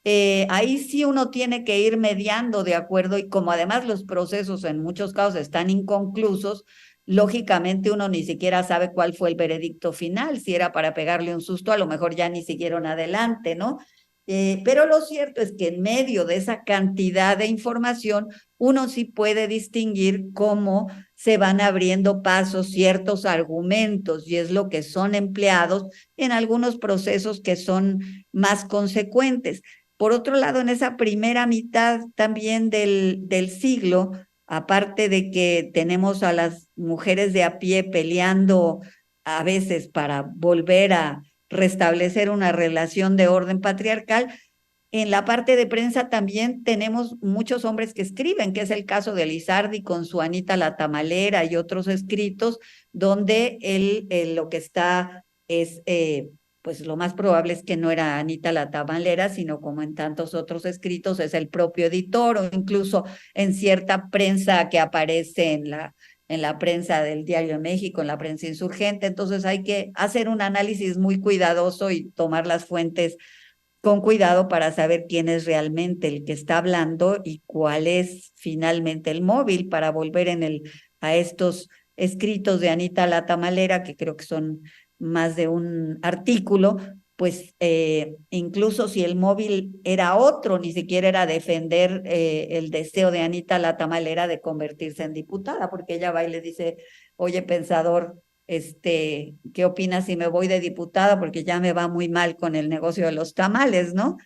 Ahí sí uno tiene que ir mediando de acuerdo y como además los procesos en muchos casos están inconclusos, lógicamente uno ni siquiera sabe cuál fue el veredicto final, si era para pegarle un susto, a lo mejor ya ni siguieron adelante, ¿no? Pero lo cierto es que en medio de esa cantidad de información, uno sí puede distinguir cómo se van abriendo pasos ciertos argumentos y es lo que son empleados en algunos procesos que son más consecuentes. Por otro lado, en esa primera mitad también del siglo, aparte de que tenemos a las mujeres de a pie peleando a veces para volver a restablecer una relación de orden patriarcal, en la parte de prensa también tenemos muchos hombres que escriben, que es el caso de Lizardi con su Anita la Tamalera y otros escritos, donde él lo que está es, pues lo más probable es que no era Anita la Tamalera, sino como en tantos otros escritos, es el propio editor o incluso en cierta prensa que aparece en la prensa del Diario de México, en la prensa insurgente. Entonces hay que hacer un análisis muy cuidadoso y tomar las fuentes con cuidado para saber quién es realmente el que está hablando y cuál es finalmente el móvil para volver a estos escritos de Anita la Tamalera, que creo que son más de un artículo, pues incluso si el móvil era otro, ni siquiera era defender el deseo de Anita la Tamalera de convertirse en diputada, porque ella va y le dice, oye, pensador, ¿qué opinas si me voy de diputada? Porque ya me va muy mal con el negocio de los tamales, ¿no?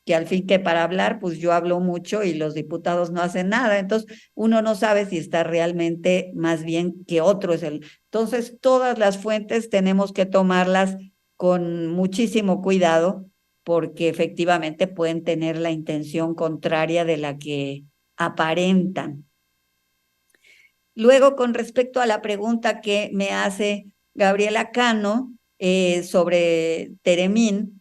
Que al fin que para hablar, pues yo hablo mucho y los diputados no hacen nada. Entonces, uno no sabe si está realmente más bien que otro es el. Entonces, todas las fuentes tenemos que tomarlas con muchísimo cuidado porque efectivamente pueden tener la intención contraria de la que aparentan. Luego, con respecto a la pregunta que me hace Gabriela Cano sobre Teremín,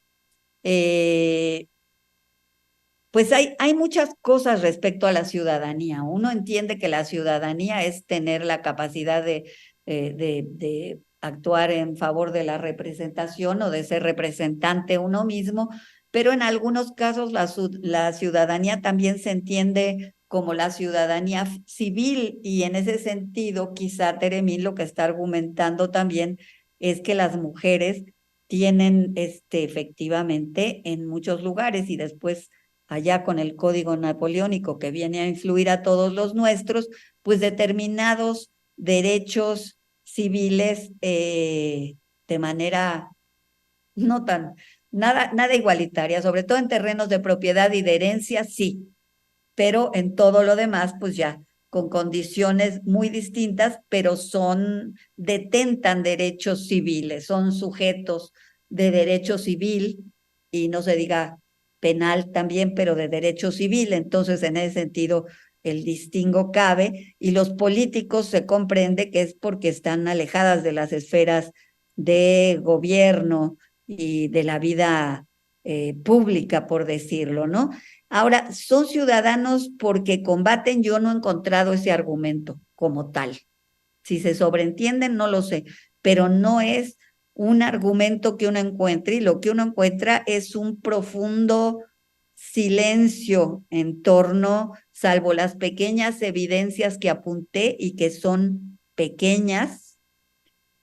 pues hay muchas cosas respecto a la ciudadanía. Uno entiende que la ciudadanía es tener la capacidad de actuar en favor de la representación o de ser representante uno mismo, pero en algunos casos la ciudadanía también se entiende como la ciudadanía civil y en ese sentido quizá Teremín lo que está argumentando también es que las mujeres tienen efectivamente en muchos lugares y después allá con el código napoleónico que viene a influir a todos los nuestros, pues determinados derechos civiles de manera no tan, nada igualitaria, sobre todo en terrenos de propiedad y de herencia, sí, pero en todo lo demás, pues ya con condiciones muy distintas, pero detentan derechos civiles, son sujetos de derecho civil y no se diga penal también, pero de derecho civil. Entonces, en ese sentido, el distingo cabe y los políticos se comprende que es porque están alejadas de las esferas de gobierno y de la vida pública, por decirlo, ¿no? Ahora, son ciudadanos porque combaten, yo no he encontrado ese argumento como tal. Si se sobreentienden, no lo sé, pero no es un argumento que uno encuentre y lo que uno encuentra es un profundo silencio en torno, salvo las pequeñas evidencias que apunté y que son pequeñas.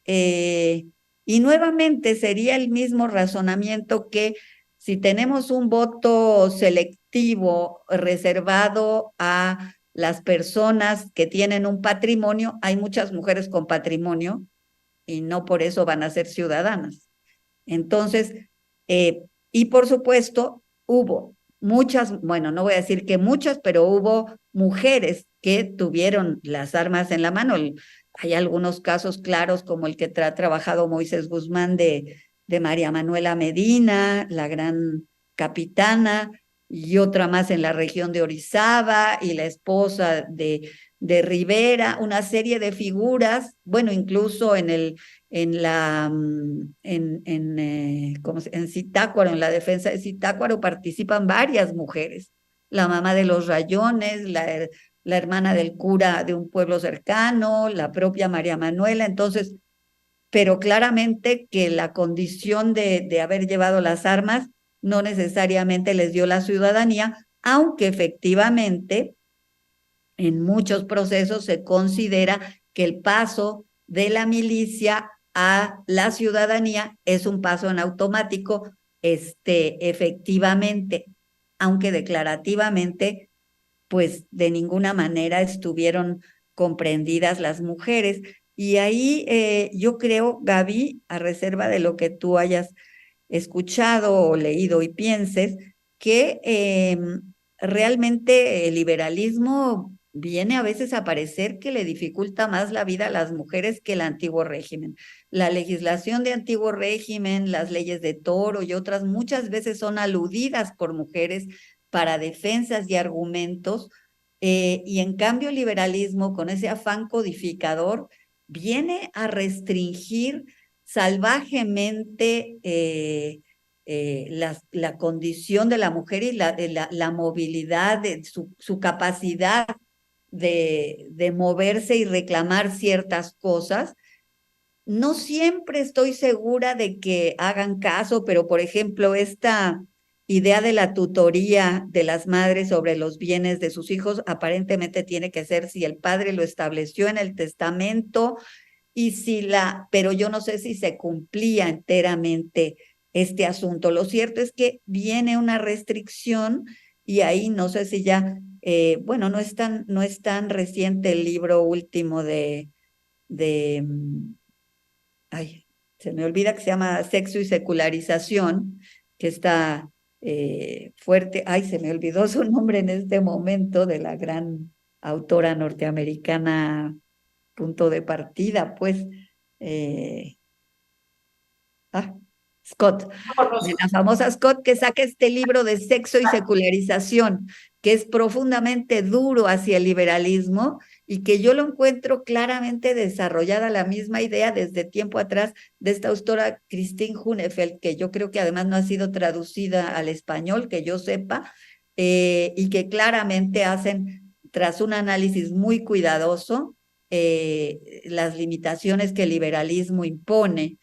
Y nuevamente sería el mismo razonamiento que si tenemos un voto selectivo reservado a las personas que tienen un patrimonio, hay muchas mujeres con patrimonio y no por eso van a ser ciudadanas. Entonces, y por supuesto, hubo muchas, bueno, no voy a decir que muchas, pero hubo mujeres que tuvieron las armas en la mano. Hay algunos casos claros como el que ha trabajado Moisés Guzmán de María Manuela Medina, la gran capitana, y otra más en la región de Orizaba, y la esposa de Rivera, una serie de figuras, bueno, incluso en Zitácuaro, en la defensa de Zitácuaro, participan varias mujeres. La mamá de los Rayones, la hermana del cura de un pueblo cercano, la propia María Manuela. Entonces, pero claramente que la condición de haber llevado las armas no necesariamente les dio la ciudadanía, aunque efectivamente en muchos procesos se considera que el paso de la milicia a la ciudadanía es un paso en automático, efectivamente, aunque declarativamente, pues de ninguna manera estuvieron comprendidas las mujeres. Y ahí yo creo, Gaby, a reserva de lo que tú hayas escuchado o leído y pienses, que realmente el liberalismo viene a veces a parecer que le dificulta más la vida a las mujeres que el antiguo régimen. La legislación de antiguo régimen, las leyes de Toro y otras muchas veces son aludidas por mujeres para defensas y argumentos, y en cambio el liberalismo, con ese afán codificador, viene a restringir salvajemente la condición de la mujer y la movilidad, de su capacidad de moverse y reclamar ciertas cosas. No siempre estoy segura de que hagan caso, pero por ejemplo, esta idea de la tutoría de las madres sobre los bienes de sus hijos aparentemente tiene que ser si el padre lo estableció en el testamento y pero yo no sé si se cumplía enteramente este asunto. Lo cierto es que viene una restricción y ahí no sé si ya, bueno, no es tan reciente el libro último ay, se me olvida, que se llama Sexo y Secularización, que está fuerte. Ay, se me olvidó su nombre en este momento, de la gran autora norteamericana, Punto de Partida, pues, eh, Scott, de la famosa Scott, que saca este libro de Sexo y Secularización, que es profundamente duro hacia el liberalismo y que yo lo encuentro claramente desarrollada la misma idea desde tiempo atrás de esta autora Christine Hunefeld, que yo creo que además no ha sido traducida al español, que yo sepa, y que claramente hacen, tras un análisis muy cuidadoso, las limitaciones que el liberalismo impone,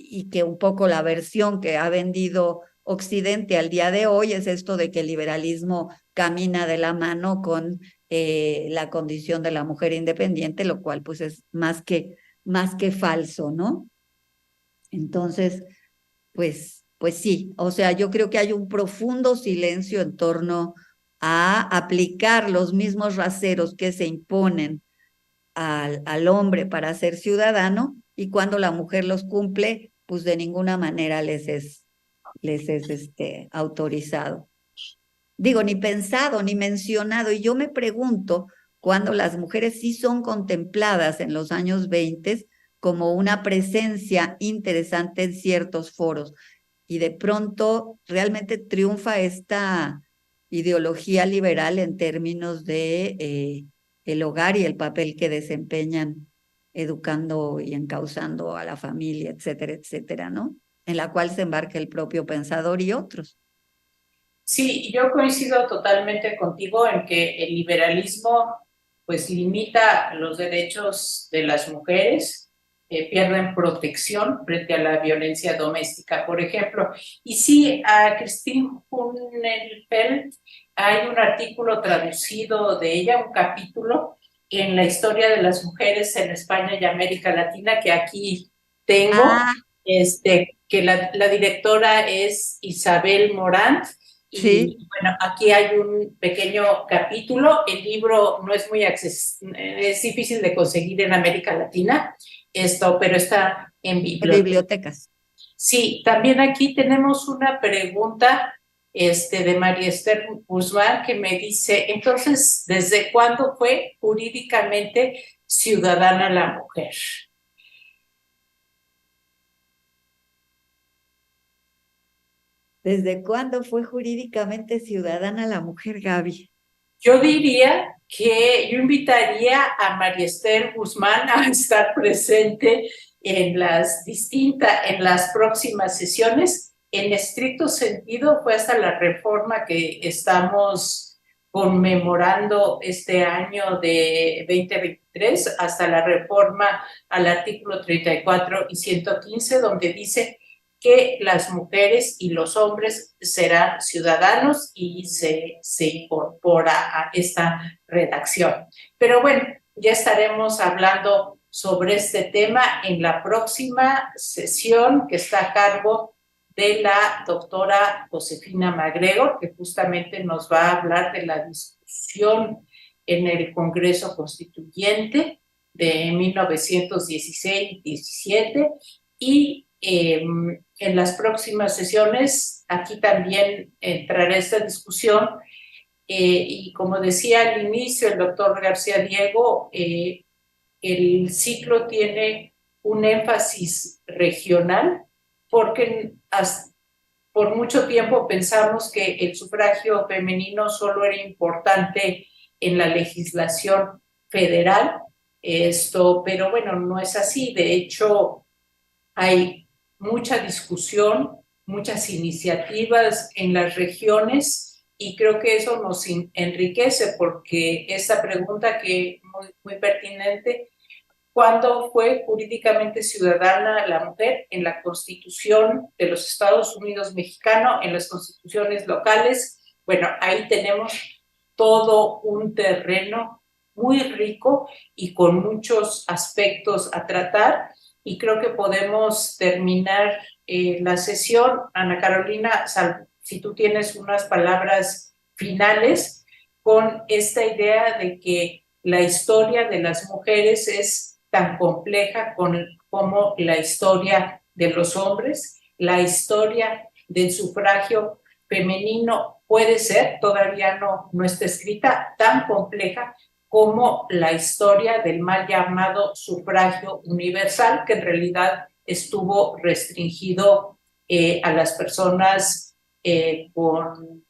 y que un poco la versión que ha vendido Occidente al día de hoy es esto de que el liberalismo camina de la mano con la condición de la mujer independiente, lo cual pues es más que falso, ¿no? Entonces, pues sí, o sea, yo creo que hay un profundo silencio en torno a aplicar los mismos raseros que se imponen al hombre para ser ciudadano, y cuando la mujer los cumple, pues de ninguna manera les es autorizado. Digo, ni pensado, ni mencionado. Y yo me pregunto, cuando las mujeres sí son contempladas en los años 20 como una presencia interesante en ciertos foros, y de pronto realmente triunfa esta ideología liberal en términos de el hogar y el papel que desempeñan educando y encauzando a la familia, etcétera, etcétera, ¿no? En la cual se embarca el propio pensador y otros. Sí, yo coincido totalmente contigo en que el liberalismo pues limita los derechos de las mujeres, pierden protección frente a la violencia doméstica, por ejemplo. Y sí, a Christine Hunefeld hay un artículo traducido de ella, un capítulo en la historia de las mujeres en España y América Latina, que aquí tengo, que la directora es Isabel Morant. Sí. Y bueno, aquí hay un pequeño capítulo. El libro no es muy accesible, es difícil de conseguir en América Latina, pero está en bibliotecas. Sí, también aquí tenemos una pregunta de María Esther Guzmán, que me dice, entonces, ¿desde cuándo fue jurídicamente ciudadana la mujer? ¿Desde cuándo fue jurídicamente ciudadana la mujer, Gaby? Yo diría que yo invitaría a María Esther Guzmán a estar presente en las próximas sesiones. En estricto sentido, fue hasta la reforma que estamos conmemorando este año de 2023, hasta la reforma al artículo 34 y 115, donde dice que las mujeres y los hombres serán ciudadanos, y se incorpora a esta redacción. Pero bueno, ya estaremos hablando sobre este tema en la próxima sesión, que está a cargo de la doctora Josefina MacGregor, que justamente nos va a hablar de la discusión en el Congreso Constituyente de 1916-17, y en las próximas sesiones aquí también entrará esta discusión Y como decía al inicio el doctor García Diego, el ciclo tiene un énfasis regional porque por mucho tiempo pensamos que el sufragio femenino solo era importante en la legislación federal, pero bueno, no es así. De hecho, hay mucha discusión, muchas iniciativas en las regiones y creo que eso nos enriquece porque esta pregunta que es muy pertinente, ¿cuándo fue jurídicamente ciudadana la mujer? En la Constitución de los Estados Unidos mexicano, en las constituciones locales. Bueno, ahí tenemos todo un terreno muy rico y con muchos aspectos a tratar. Y creo que podemos terminar la sesión. Ana Carolina, si tú tienes unas palabras finales con esta idea de que la historia de las mujeres es tan compleja como la historia de los hombres. La historia del sufragio femenino puede ser, todavía no está escrita, tan compleja como la historia del mal llamado sufragio universal, que en realidad estuvo restringido a las personas con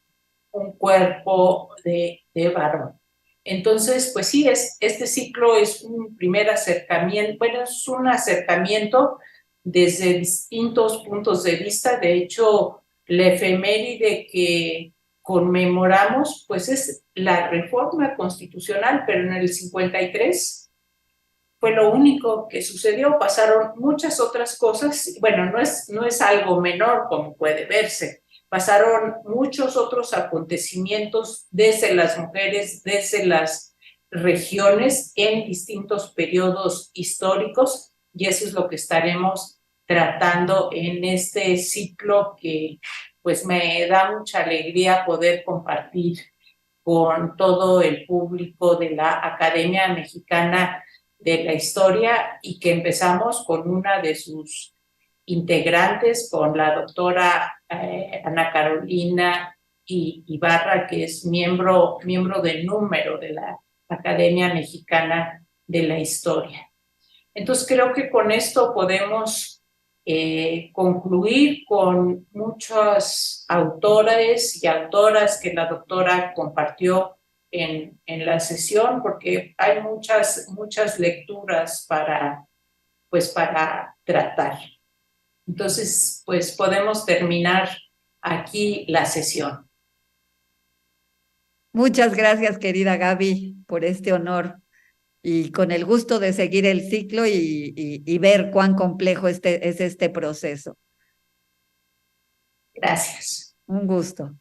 un cuerpo de varón. Entonces, pues sí, este ciclo es un primer acercamiento, bueno, es un acercamiento desde distintos puntos de vista. De hecho, la efeméride que conmemoramos, pues es la reforma constitucional, pero en el 53 fue lo único que sucedió. Pasaron muchas otras cosas. Bueno, no es algo menor como puede verse. Pasaron muchos otros acontecimientos desde las mujeres, desde las regiones en distintos periodos históricos, y eso es lo que estaremos tratando en este ciclo que pues me da mucha alegría poder compartir con todo el público de la Academia Mexicana de la Historia, y que empezamos con una de sus integrantes, con la doctora Ana Carolina Ibarra, que es miembro de número de la Academia Mexicana de la Historia. Entonces creo que con esto podemos concluir con muchos autores y autoras que la doctora compartió en la sesión, porque hay muchas lecturas para tratar. Entonces, pues podemos terminar aquí la sesión. Muchas gracias, querida Gaby, por este honor y con el gusto de seguir el ciclo y ver cuán complejo es este proceso. Gracias. Un gusto.